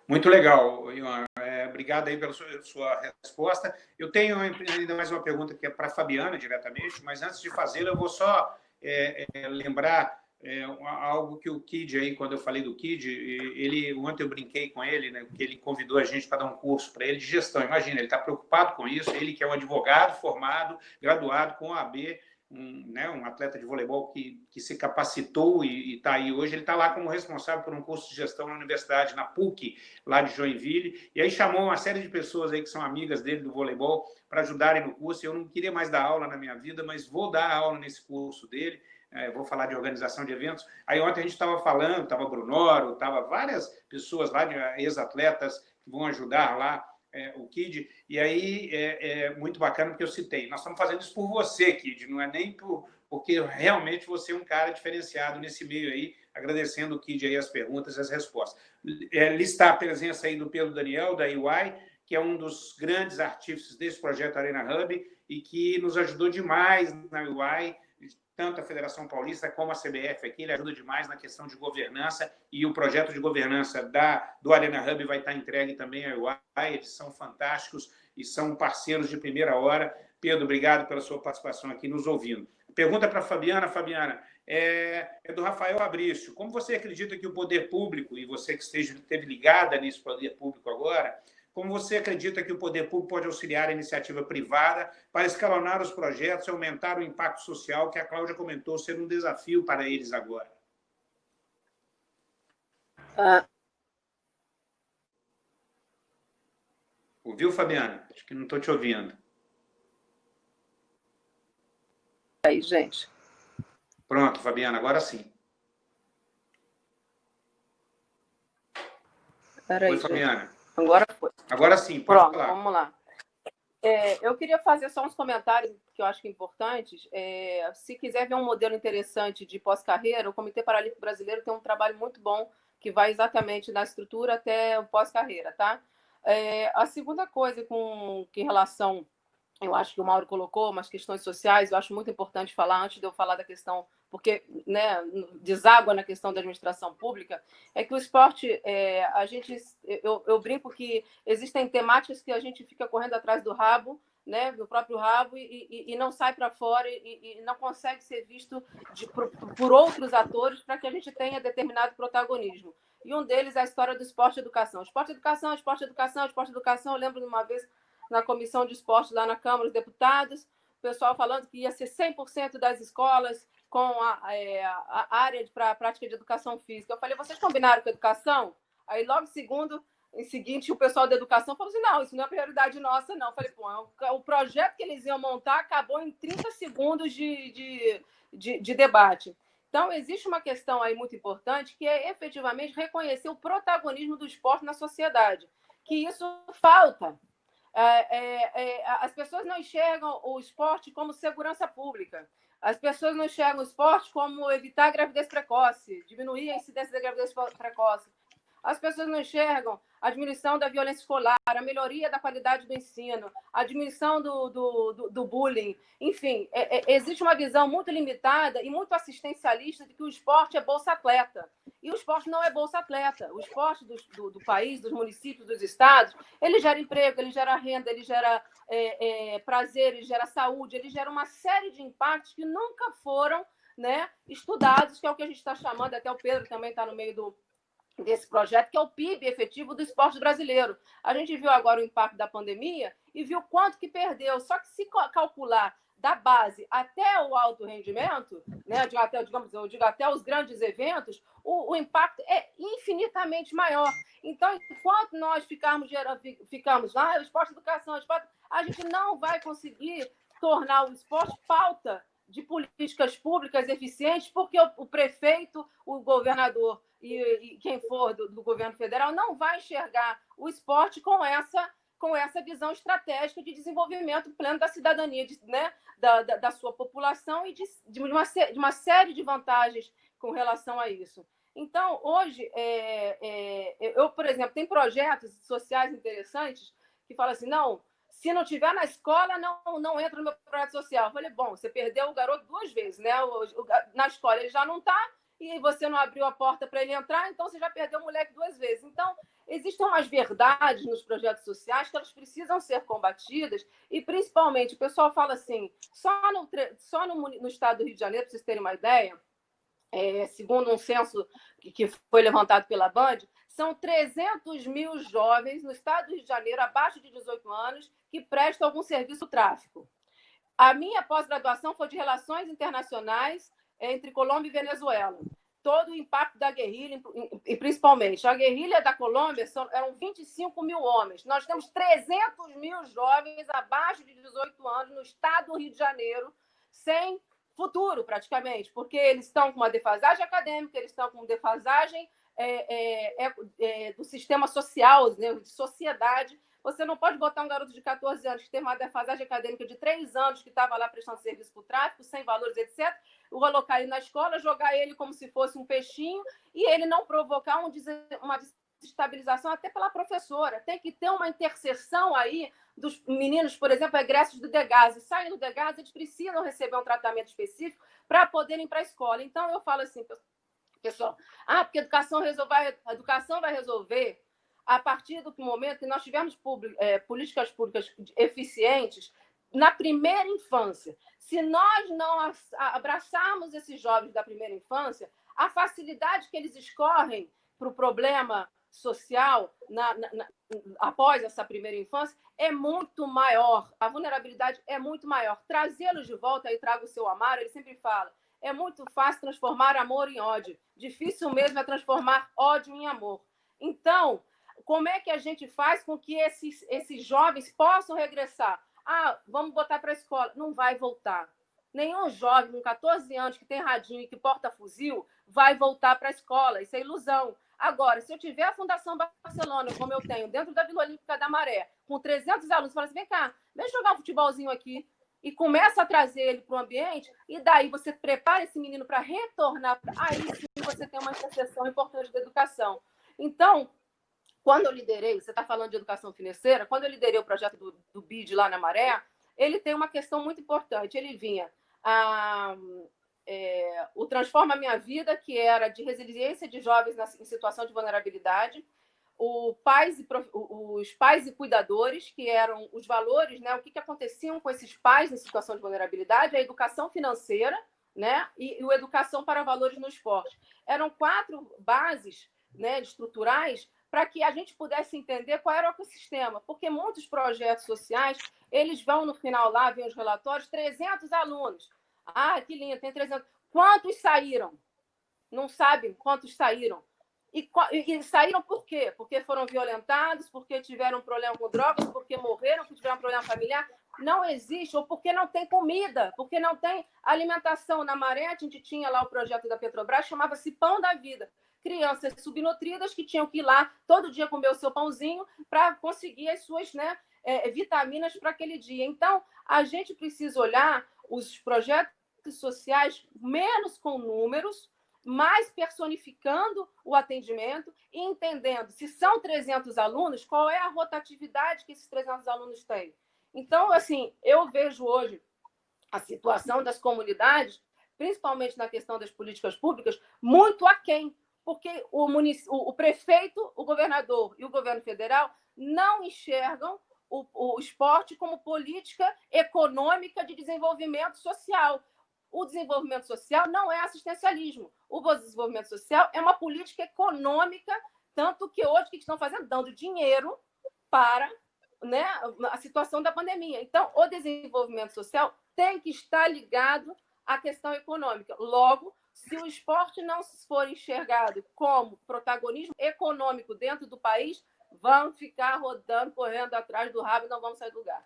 Muito legal, Ivan. Obrigado aí pela sua resposta. Eu tenho ainda mais uma pergunta que é para a Fabiana diretamente, mas antes de fazê-la, eu vou só lembrar algo que o Kid aí, quando eu falei do Kid, ontem eu brinquei com ele, né, que ele convidou a gente para dar um curso para ele de gestão. Imagina, ele está preocupado com isso, ele que é um advogado formado, graduado com OAB, um atleta de voleibol que se capacitou e está aí hoje, ele está lá como responsável por um curso de gestão na universidade, na PUC, lá de Joinville, e aí chamou uma série de pessoas aí que são amigas dele do voleibol para ajudarem no curso. Eu não queria mais dar aula na minha vida, mas vou dar aula nesse curso dele. Vou falar de organização de eventos. Aí ontem a gente estava falando, estava Brunoro, estava várias pessoas lá, de ex-atletas, que vão ajudar lá o Kid. E aí é muito bacana, porque eu citei. Nós estamos fazendo isso por você, Kid, não é nem porque realmente você é um cara diferenciado nesse meio aí, agradecendo o Kid aí as perguntas e as respostas. Listar a presença aí do Pedro Daniel, da EY, que é um dos grandes artífices desse projeto Arena Hub e que nos ajudou demais na EY, tanto a Federação Paulista como a CBF aqui, ele ajuda demais na questão de governança, e o projeto de governança do Arena Hub vai estar entregue também à EY. Eles são fantásticos e são parceiros de primeira hora. Pedro, obrigado pela sua participação aqui nos ouvindo. Pergunta para a Fabiana. Fabiana, é do Rafael Abrício. Como você acredita que o poder público, e você que esteve ligada nesse poder público agora, como você acredita que o poder público pode auxiliar a iniciativa privada para escalonar os projetos e aumentar o impacto social, que a Cláudia comentou ser um desafio para eles agora? Ouviu, Fabiana? Acho que não estou te ouvindo. Aí, gente. Pronto, Fabiana, agora sim. Oi, Fabiana. Agora foi. Agora sim, pode Pronto, falar. Vamos lá. Eu queria fazer só uns comentários que eu acho que importantes. Se quiser ver um modelo interessante de pós-carreira, o Comitê Paralímpico Brasileiro tem um trabalho muito bom que vai exatamente da estrutura até o pós-carreira, tá? A segunda coisa em relação, eu acho que o Mauro colocou, umas questões sociais, eu acho muito importante falar, antes de eu falar da questão, porque deságua na questão da administração pública, é que o esporte, eu brinco que existem temáticas que a gente fica correndo atrás do rabo, né, do próprio rabo, e não sai para fora e não consegue ser visto por outros atores para que a gente tenha determinado protagonismo. E um deles é a história do esporte e educação. Esporte e educação, esporte e educação, esporte e educação. Eu lembro de uma vez na comissão de esporte lá na Câmara dos Deputados, o pessoal falando que ia ser 100% das escolas com a área para a prática de educação física. Eu falei, vocês combinaram com a educação? Aí, logo em seguinte, o pessoal da educação falou assim, não, isso não é prioridade nossa, não. Eu falei, pô, o projeto que eles iam montar acabou em 30 segundos de debate. Então, existe uma questão aí muito importante, que é efetivamente reconhecer o protagonismo do esporte na sociedade, que isso falta. As pessoas não enxergam o esporte como segurança pública. As pessoas não enxergam o esporte como evitar a gravidez precoce, diminuir a incidência da gravidez precoce. As pessoas não enxergam a diminuição da violência escolar, a melhoria da qualidade do ensino, a diminuição do bullying. Enfim, existe uma visão muito limitada e muito assistencialista de que o esporte é bolsa-atleta. E o esporte não é bolsa-atleta. O esporte do país, dos municípios, dos estados, ele gera emprego, ele gera renda, ele gera prazer, ele gera saúde, ele gera uma série de impactos que nunca foram, né, estudados, que é o que a gente está chamando, até o Pedro também está no meio desse projeto, que é o PIB efetivo do esporte brasileiro. A gente viu agora o impacto da pandemia e viu quanto que perdeu. Só que se calcular da base até o alto rendimento, né, eu digo até os grandes eventos, o impacto é infinitamente maior. Então, enquanto nós ficamos lá, esporte, educação, esporte, a gente não vai conseguir tornar o esporte pauta de políticas públicas eficientes, porque o prefeito, o governador e quem for do governo federal não vai enxergar o esporte com essa visão estratégica de desenvolvimento pleno da cidadania, né, da sua população e de uma série de vantagens com relação a isso. Então, hoje, eu, por exemplo, tem projetos sociais interessantes que falam assim, não, se não tiver na escola, não entra no meu projeto social. Eu falei, bom, você perdeu o garoto 2 vezes, né? Na escola ele já não está, e você não abriu a porta para ele entrar, então você já perdeu o moleque 2 vezes. Então, existem umas verdades nos projetos sociais que elas precisam ser combatidas, e principalmente, o pessoal fala assim, só no estado do Rio de Janeiro, para vocês terem uma ideia, segundo um censo que foi levantado pela Band, são 300 mil jovens no estado do Rio de Janeiro, abaixo de 18 anos, que prestam algum serviço tráfico. A minha pós-graduação foi de Relações Internacionais entre Colômbia e Venezuela. Todo o impacto da guerrilha, e principalmente a guerrilha da Colômbia, eram 25 mil homens. Nós temos 300 mil jovens abaixo de 18 anos no estado do Rio de Janeiro, sem futuro, praticamente, porque eles estão com uma defasagem acadêmica, eles estão com defasagem do sistema social, né, de sociedade. Você não pode botar um garoto de 14 anos que tem uma defasagem acadêmica de 3 anos, que estava lá prestando serviço para o tráfico, sem valores, etc., colocar ele na escola, jogar ele como se fosse um peixinho e ele não provocar uma desestabilização até pela professora. Tem que ter uma interseção aí dos meninos, por exemplo, egressos do DEGASE. Saem do DEGASE, eles precisam receber um tratamento específico para poderem ir para a escola. Então, eu falo assim, pessoal, porque a educação vai resolver a partir do momento que nós tivermos políticas públicas eficientes na primeira infância. Se nós não abraçarmos esses jovens da primeira infância, a facilidade que eles escorrem para o problema social após essa primeira infância é muito maior. A vulnerabilidade é muito maior. Trazê-los de volta, aí trago o seu Amaro, ele sempre fala, é muito fácil transformar amor em ódio. Difícil mesmo é transformar ódio em amor. Então, como é que a gente faz com que esses jovens possam regressar? Vamos botar para a escola. Não vai voltar. Nenhum jovem com 14 anos que tem radinho e que porta fuzil vai voltar para a escola. Isso é ilusão. Agora, se eu tiver a Fundação Barcelona, como eu tenho, dentro da Vila Olímpica da Maré, com 300 alunos, fala assim, vem cá, vem jogar um futebolzinho aqui, e começa a trazer ele para o ambiente, e daí você prepara esse menino para retornar. Aí sim você tem uma interseção importante da educação. Então, quando eu liderei, você está falando de educação financeira, quando eu liderei o projeto do BID lá na Maré, ele tem uma questão muito importante. Ele vinha o Transforma Minha Vida, que era de resiliência de jovens em situação de vulnerabilidade, os pais e cuidadores, que eram os valores, né, o que aconteciam com esses pais em situação de vulnerabilidade, a educação financeira, né, e a educação para valores no esporte. Eram 4 bases, né, estruturais para que a gente pudesse entender qual era o ecossistema, porque muitos projetos sociais, eles vão no final lá, vêm os relatórios, 300 alunos. Que lindo, tem 300. Quantos saíram? Não sabem quantos saíram. E saíram por quê? Porque foram violentados, porque tiveram problema com drogas, porque morreram, porque tiveram problema familiar. Não existe, ou porque não tem comida, porque não tem alimentação. Na Maré, a gente tinha lá o projeto da Petrobras, chamava-se Pão da Vida. Crianças subnutridas que tinham que ir lá todo dia comer o seu pãozinho para conseguir as suas vitaminas para aquele dia. Então, a gente precisa olhar os projetos sociais menos com números, mais personificando o atendimento e entendendo se são 300 alunos, qual é a rotatividade que esses 300 alunos têm. Então, assim, eu vejo hoje a situação das comunidades, principalmente na questão das políticas públicas, muito aquém, porque o prefeito, o governador e o governo federal não enxergam o esporte como política econômica de desenvolvimento social. O desenvolvimento social não é assistencialismo. O desenvolvimento social é uma política econômica, tanto que hoje o que estão fazendo? Dando dinheiro para, né, a situação da pandemia. Então, o desenvolvimento social tem que estar ligado à questão econômica. Logo, se o esporte não for enxergado como protagonismo econômico dentro do país, vamos ficar rodando, correndo atrás do rabo e não vamos sair do lugar.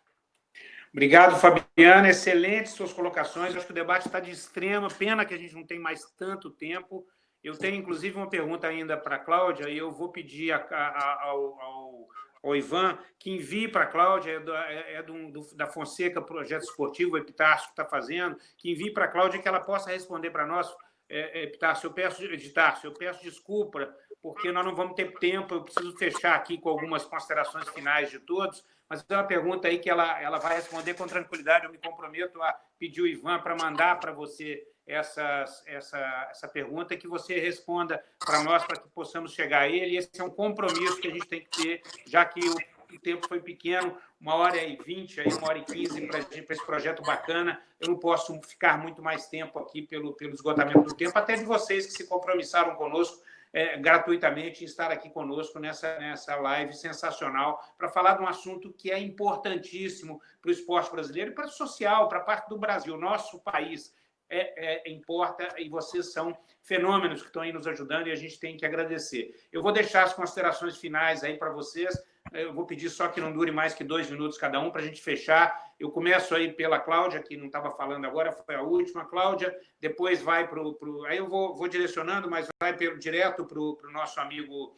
Obrigado, Fabiana. Excelentes suas colocações. Acho que o debate está de extrema. Pena que a gente não tem mais tanto tempo. Eu tenho, inclusive, uma pergunta ainda para a Cláudia, e eu vou pedir ao Ivan que envie para a Cláudia, da Fonseca Projeto Esportivo, o Epitácio que está fazendo, que envie para a Cláudia que ela possa responder para nós. Epitácio, eu peço desculpa, porque nós não vamos ter tempo, eu preciso fechar aqui com algumas considerações finais de todos, mas é uma pergunta aí que ela vai responder com tranquilidade. Eu me comprometo a pedir o Ivan para mandar para você essa pergunta, que você responda para nós, para que possamos chegar a ele. Esse é um compromisso que a gente tem que ter, já que o tempo foi pequeno, 1h20, 1h15 para esse projeto bacana. Eu não posso ficar muito mais tempo aqui pelo esgotamento do tempo, até de vocês que se compromissaram conosco gratuitamente em estar aqui conosco nessa live sensacional para falar de um assunto que é importantíssimo para o esporte brasileiro e para o social, para a parte do Brasil. Nosso país importa, e vocês são fenômenos que estão aí nos ajudando, e a gente tem que agradecer. Eu vou deixar as considerações finais aí para vocês. Eu vou pedir só que não dure mais que 2 minutos cada um para a gente fechar. Eu começo aí pela Cláudia, que não estava falando agora, foi a última. Cláudia, depois vai para o... Aí eu vou direcionando, mas vai direto para o nosso amigo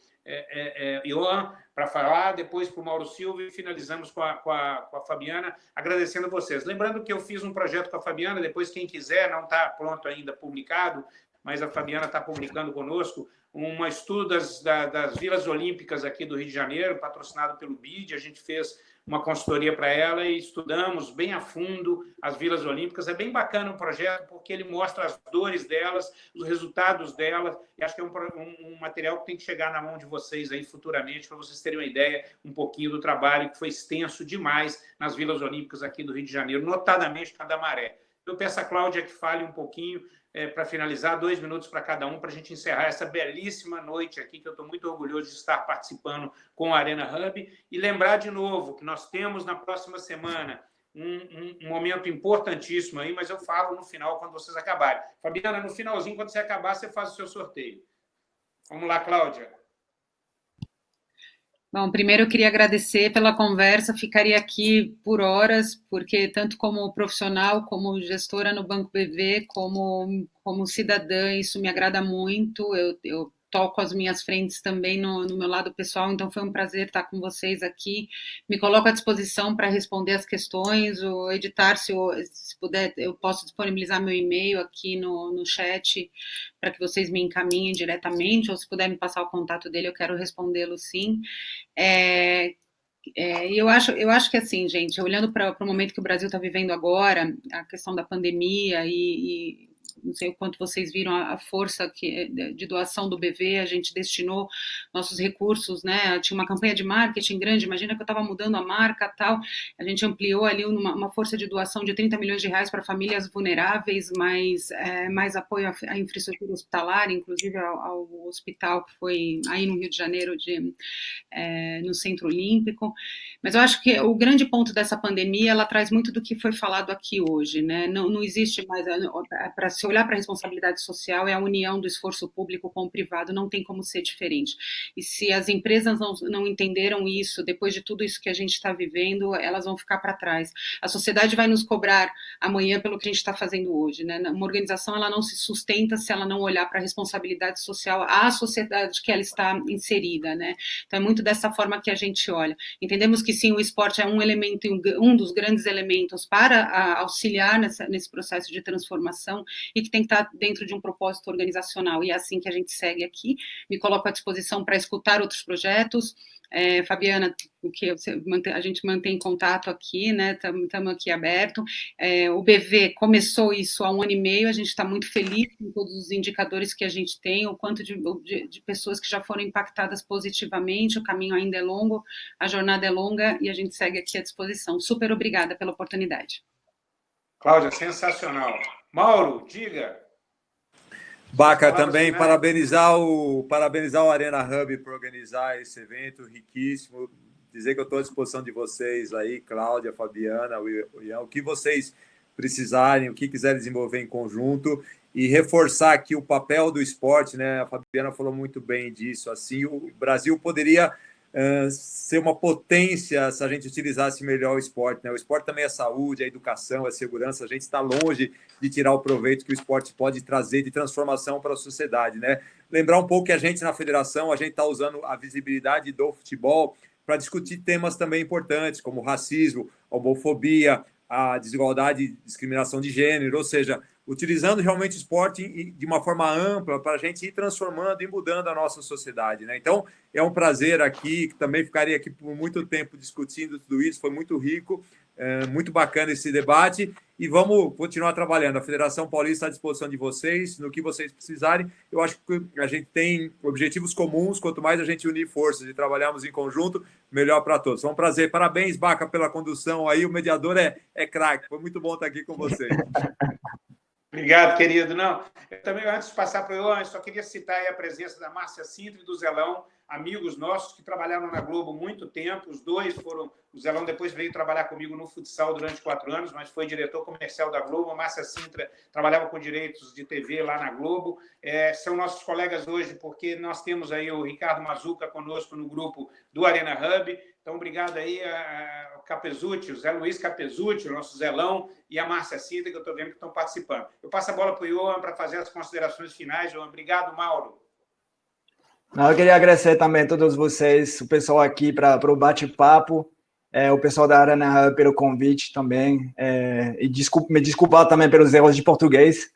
Ivan para falar, depois para o Mauro Silva, e finalizamos com a Fabiana, agradecendo vocês. Lembrando que eu fiz um projeto com a Fabiana, depois quem quiser, não está pronto ainda, publicado, mas a Fabiana está publicando conosco, um estudo das Vilas Olímpicas aqui do Rio de Janeiro, patrocinado pelo BID. A gente fez uma consultoria para ela e estudamos bem a fundo as Vilas Olímpicas. É bem bacana o projeto, porque ele mostra as dores delas, os resultados delas, e acho que é um material que tem que chegar na mão de vocês aí futuramente, para vocês terem uma ideia um pouquinho do trabalho que foi extenso demais nas Vilas Olímpicas aqui do Rio de Janeiro, notadamente na da Maré. Eu peço a Cláudia que fale um pouquinho, para finalizar, 2 minutos para cada um, para a gente encerrar essa belíssima noite aqui, que eu estou muito orgulhoso de estar participando com a Arena Hub. E lembrar de novo que nós temos na próxima semana um momento importantíssimo aí, mas eu falo no final, quando vocês acabarem. Fabiana, no finalzinho, quando você acabar, você faz o seu sorteio. Vamos lá, Cláudia. Bom, primeiro eu queria agradecer pela conversa, ficaria aqui por horas, porque tanto como profissional, como gestora no Banco BV, como cidadã, isso me agrada muito. Eu toco as minhas frentes também no meu lado pessoal, então foi um prazer estar com vocês aqui. Me coloco à disposição para responder as questões, o editar, se puder, eu posso disponibilizar meu e-mail aqui no chat para que vocês me encaminhem diretamente, ou se puder me passar o contato dele, eu quero respondê-lo sim. Eu acho que assim, gente, olhando para o momento que o Brasil está vivendo agora, a questão da pandemia e não sei o quanto vocês viram a força de doação do BV, a gente destinou nossos recursos, né? Tinha uma campanha de marketing grande, imagina que eu estava mudando a marca e tal, a gente ampliou ali uma força de doação de 30 milhões de reais para famílias vulneráveis, mais apoio à infraestrutura hospitalar, inclusive ao hospital que foi aí no Rio de Janeiro, no Centro Olímpico. Mas eu acho que o grande ponto dessa pandemia, ela traz muito do que foi falado aqui hoje, né? Não existe mais, para se olhar para a responsabilidade social, é a união do esforço público com o privado, não tem como ser diferente. E se as empresas não entenderam isso, depois de tudo isso que a gente está vivendo, elas vão ficar para trás. A sociedade vai nos cobrar amanhã pelo que a gente está fazendo hoje, né? Uma organização, ela não se sustenta se ela não olhar para a responsabilidade social, à sociedade que ela está inserida, né? Então é muito dessa forma que a gente olha. Entendemos que sim, o esporte é um elemento, um dos grandes elementos para auxiliar nesse processo de transformação, e que tem que estar dentro de um propósito organizacional, e é assim que a gente segue aqui. Me coloco à disposição para escutar outros projetos. Fabiana, a gente mantém contato aqui, né? Estamos aqui aberto. O BV começou isso há 1 ano e meio, a gente está muito feliz com todos os indicadores que a gente tem, o quanto de pessoas que já foram impactadas positivamente. O caminho ainda é longo, a jornada é longa, e a gente segue aqui à disposição. Super obrigada pela oportunidade. Cláudia, sensacional. Mauro, diga. Baca, também parabenizar o Arena Hub por organizar esse evento riquíssimo. Dizer que eu estou à disposição de vocês aí, Cláudia, Fabiana, o Ian, o que vocês precisarem, o que quiserem desenvolver em conjunto, e reforçar aqui o papel do esporte, né? A Fabiana falou muito bem disso. Assim, o Brasil poderia ser uma potência se a gente utilizasse melhor o esporte, né? O esporte também é saúde, é educação, é segurança. A gente está longe de tirar o proveito que o esporte pode trazer de transformação para a sociedade, né? Lembrar um pouco que a gente na federação, a gente está usando a visibilidade do futebol para discutir temas também importantes, como racismo, homofobia, a desigualdade e discriminação de gênero, ou seja, utilizando realmente o esporte de uma forma ampla para a gente ir transformando e mudando a nossa sociedade, né? Então, é um prazer aqui, também ficaria aqui por muito tempo discutindo tudo isso, foi muito rico, muito bacana esse debate, e vamos continuar trabalhando. A Federação Paulista está à disposição de vocês, no que vocês precisarem. Eu acho que a gente tem objetivos comuns, quanto mais a gente unir forças e trabalharmos em conjunto, melhor para todos. Foi um prazer. Parabéns, Baca, pela condução aí, o mediador é craque. Foi muito bom estar aqui com vocês. Obrigado, querido. Não, eu também, antes de passar para o Ian, só queria citar aí a presença da Márcia Sintra e do Zelão, amigos nossos que trabalharam na Globo há muito tempo. Os dois foram... O Zelão depois veio trabalhar comigo no futsal durante 4 anos, mas foi diretor comercial da Globo. A Márcia Sintra trabalhava com direitos de TV lá na Globo. São nossos colegas hoje, porque nós temos aí o Ricardo Mazuca conosco no grupo do Arena Hub. Então, obrigado aí ao Capezutti, o Zé Luiz Capezutti, o nosso Zelão, e a Márcia Sintra, que eu estou vendo que estão participando. Eu passo a bola para o Ian para fazer as considerações finais. Ian, obrigado, Mauro. Eu queria agradecer também a todos vocês, o pessoal aqui para o bate-papo, o pessoal da Arena Hub pelo convite também, e me desculpar também pelos erros de português,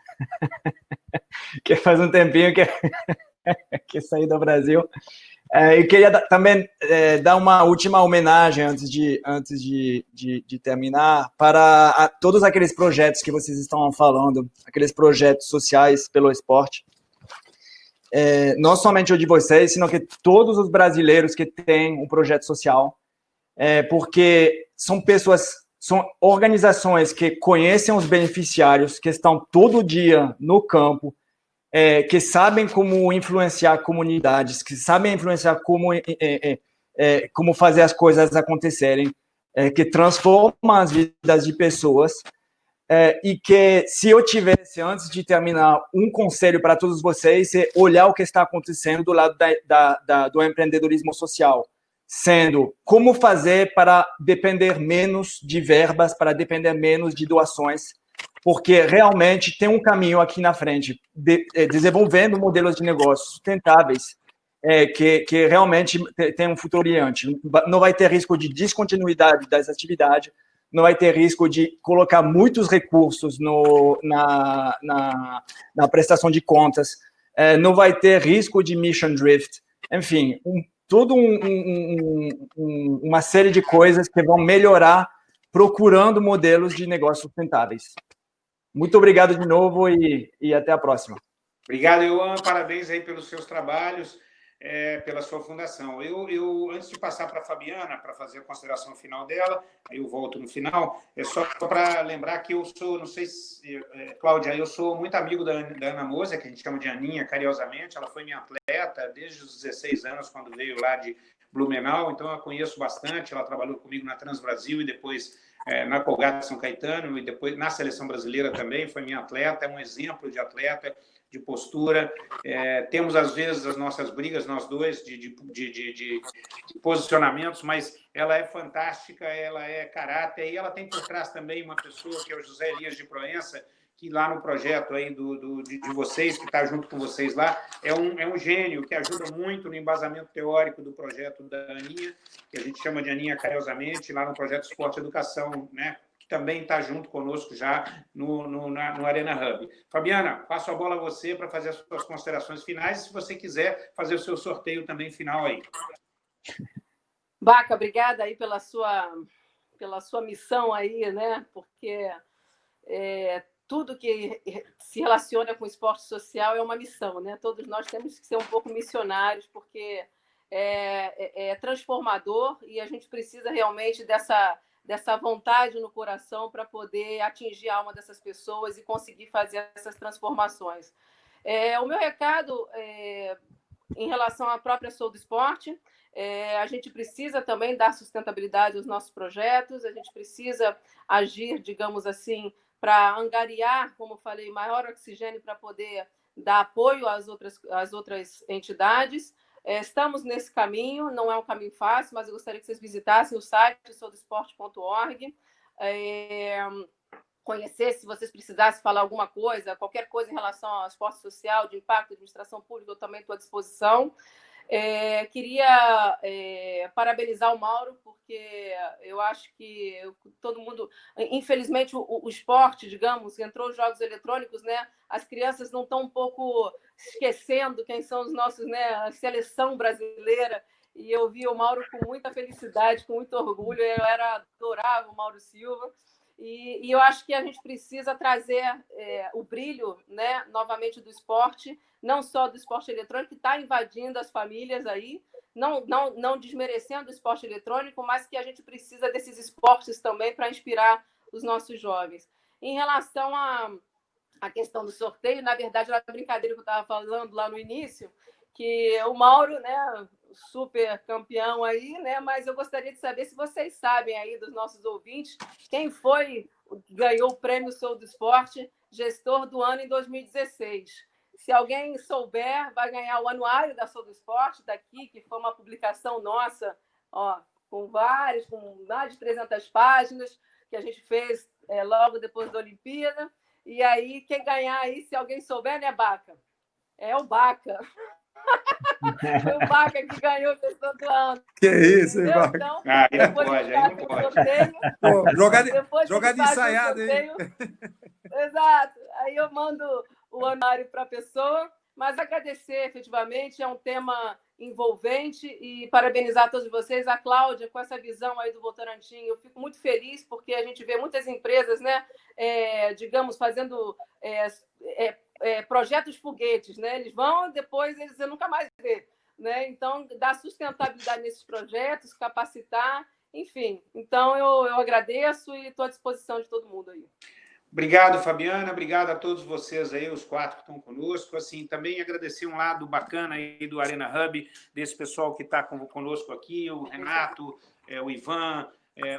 que faz um tempinho que saí do Brasil. Eu queria também dar uma última homenagem antes de terminar para todos aqueles projetos que vocês estão falando, aqueles projetos sociais pelo esporte. Não somente o de vocês, sino que todos os brasileiros que têm um projeto social, porque são organizações que conhecem os beneficiários, que estão todo dia no campo, que sabem como influenciar comunidades, que sabem influenciar como fazer as coisas acontecerem, que transformam as vidas de pessoas, e que, se eu tivesse, antes de terminar, um conselho para todos vocês, é olhar o que está acontecendo do lado do empreendedorismo social, sendo como fazer para depender menos de verbas, para depender menos de doações, porque realmente tem um caminho aqui na frente, desenvolvendo modelos de negócios sustentáveis, que realmente tem um futuro brilhante. Não vai ter risco de descontinuidade das atividades, não vai ter risco de colocar muitos recursos na prestação de contas, não vai ter risco de mission drift, enfim, uma série de coisas que vão melhorar procurando modelos de negócios sustentáveis. Muito obrigado de novo e até a próxima. Obrigado, Ian. Parabéns aí pelos seus trabalhos, pela sua fundação. Eu antes de passar para a Fabiana, para fazer a consideração final dela, aí eu volto no final, só para lembrar que eu sou, não sei se, Cláudia, eu sou muito amigo da Ana Moser, que a gente chama de Aninha, carinhosamente. Ela foi minha atleta desde os 16 anos, quando veio lá de Blumenau, então eu a conheço bastante. Ela trabalhou comigo na Transbrasil e depois na Colgate São Caetano, e depois na Seleção Brasileira também, foi minha atleta, é um exemplo de atleta, de postura. Temos, às vezes, as nossas brigas, nós dois, de posicionamentos, mas ela é fantástica, ela é caráter, e ela tem por trás também uma pessoa que é o José Elias de Proença, que lá no projeto aí de vocês, que está junto com vocês lá, é um gênio que ajuda muito no embasamento teórico do projeto da Aninha, que a gente chama de Aninha carinhosamente, lá no projeto Esporte e Educação, né? Que também está junto conosco já no Arena Hub. Fabiana, passo a bola a você para fazer as suas considerações finais, e se você quiser fazer o seu sorteio também final aí. Baca, obrigada aí pela sua missão aí, né? Porque tudo que se relaciona com o esporte social é uma missão, né? Todos nós temos que ser um pouco missionários, porque é transformador, e a gente precisa realmente dessa vontade no coração para poder atingir a alma dessas pessoas e conseguir fazer essas transformações. O meu recado em relação à própria Sou do Esporte, a gente precisa também dar sustentabilidade aos nossos projetos, a gente precisa agir, digamos assim, para angariar, como falei, maior oxigênio para poder dar apoio às outras entidades. Estamos nesse caminho, não é um caminho fácil, mas eu gostaria que vocês visitassem o site soudoesporte.org, conhecer, se vocês precisassem falar alguma coisa, qualquer coisa em relação ao esporte social, de impacto, administração pública, eu também estou à disposição. Queria parabenizar o Mauro, porque eu acho que todo mundo... Infelizmente, o esporte, digamos, entrou os jogos eletrônicos, né? As crianças não estão um pouco esquecendo quem são os nossos, né? A seleção brasileira. E eu vi o Mauro com muita felicidade, com muito orgulho. Eu adorava o Mauro Silva. E eu acho que a gente precisa trazer o brilho, né, novamente do esporte, não só do esporte eletrônico, que está invadindo as famílias aí, não desmerecendo o esporte eletrônico, mas que a gente precisa desses esportes também para inspirar os nossos jovens. Em relação à questão do sorteio, na verdade, era a brincadeira que eu estava falando lá no início, que o Mauro, né, super campeão aí, né? Mas eu gostaria de saber se vocês sabem aí dos nossos ouvintes quem ganhou o prêmio Sou do Esporte Gestor do Ano em 2016. Se alguém souber, vai ganhar o anuário da Sou do Esporte daqui, que foi uma publicação nossa, com mais de 300 páginas, que a gente fez logo depois da Olimpíada. E aí, quem ganhar aí, se alguém souber, né, Baca? É o Baca. Foi o Baca que ganhou o gestor do ano. Que isso, hein, Baca? Então, aí não pode. Jogada ensaiada, hein? Exato. Aí eu mando o anuário para a pessoa, mas agradecer, efetivamente, é um tema envolvente e parabenizar a todos vocês. A Cláudia, com essa visão aí do Votorantim, eu fico muito feliz porque a gente vê muitas empresas, né, digamos, fazendo projetos foguetes, né? Eles vão, depois você nunca mais vê, né? Então, dar sustentabilidade nesses projetos, capacitar, enfim. Então, eu agradeço e estou à disposição de todo mundo aí. Obrigado, Fabiana. Obrigado a todos vocês aí, os 4 que estão conosco. Assim, também agradecer um lado bacana aí do Arena Hub, desse pessoal que está conosco aqui, o Renato, o Ivan,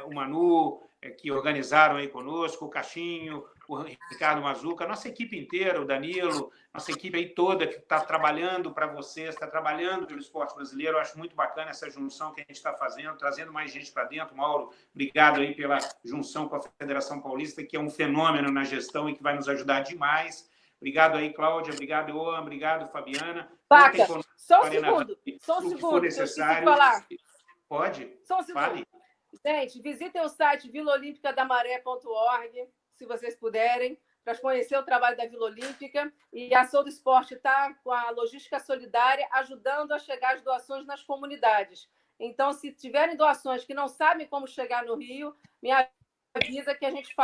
o Manu, que organizaram aí conosco, o Caixinho, o Ricardo Mazuca, nossa equipe inteira, o Danilo, nossa equipe aí toda que está trabalhando para vocês, está trabalhando pelo esporte brasileiro. Eu acho muito bacana essa junção que a gente está fazendo, trazendo mais gente para dentro. Mauro, obrigado aí pela junção com a Federação Paulista, que é um fenômeno na gestão e que vai nos ajudar demais. Obrigado aí, Cláudia. Obrigado, Oan. Obrigado, Fabiana. Paca, só um segundo. Só um se segundo. for necessário. Falar. Pode? Só um segundo. Fale. Gente, visitem o site vilaolimpicadamaré.org, se vocês puderem, para conhecer o trabalho da Vila Olímpica. E a Sou do Esporte está com a logística solidária, ajudando a chegar as doações nas comunidades. Então, se tiverem doações que não sabem como chegar no Rio, me avisa que a gente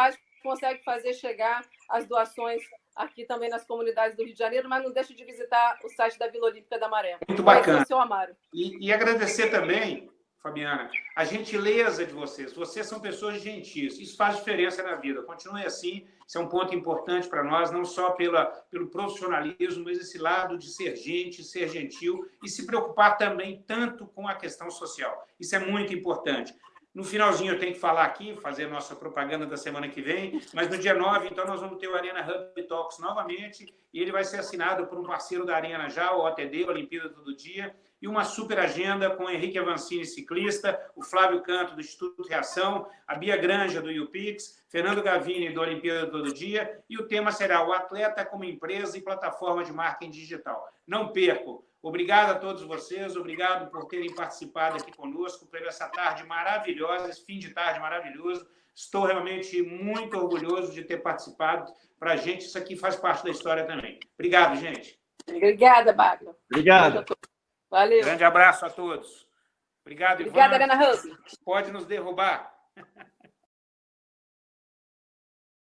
consegue fazer chegar as doações aqui também nas comunidades do Rio de Janeiro, mas não deixe de visitar o site da Vila Olímpica da Maré. Muito bacana. O seu Amaro. E agradecer também, Fabiana, a gentileza de vocês. Vocês são pessoas gentis. Isso faz diferença na vida. Continue assim. Isso é um ponto importante para nós, não só pelo profissionalismo, mas esse lado de ser gente, ser gentil e se preocupar também tanto com a questão social. Isso é muito importante. No finalzinho eu tenho que falar aqui, fazer nossa propaganda da semana que vem, mas no dia 9, então, nós vamos ter o Arena Hub Talks novamente, e ele vai ser assinado por um parceiro da Arena já, o OTD, Olimpíada Todo Dia, e uma super agenda com o Henrique Avancini, ciclista, o Flávio Canto, do Instituto Reação, a Bia Granja, do UPix, Fernando Gavini, do Olimpíada Todo Dia, e o tema será o atleta como empresa e plataforma de marketing digital. Não percam! Obrigado a todos vocês, obrigado por terem participado aqui conosco, por essa tarde maravilhosa, esse fim de tarde maravilhoso. Estou realmente muito orgulhoso de ter participado. Para a gente, isso aqui faz parte da história também. Obrigado, gente. Obrigada, Baca. Obrigado. Valeu. Grande abraço a todos. Obrigado, Ivan. Obrigada, Arena Hub. Pode nos derrubar.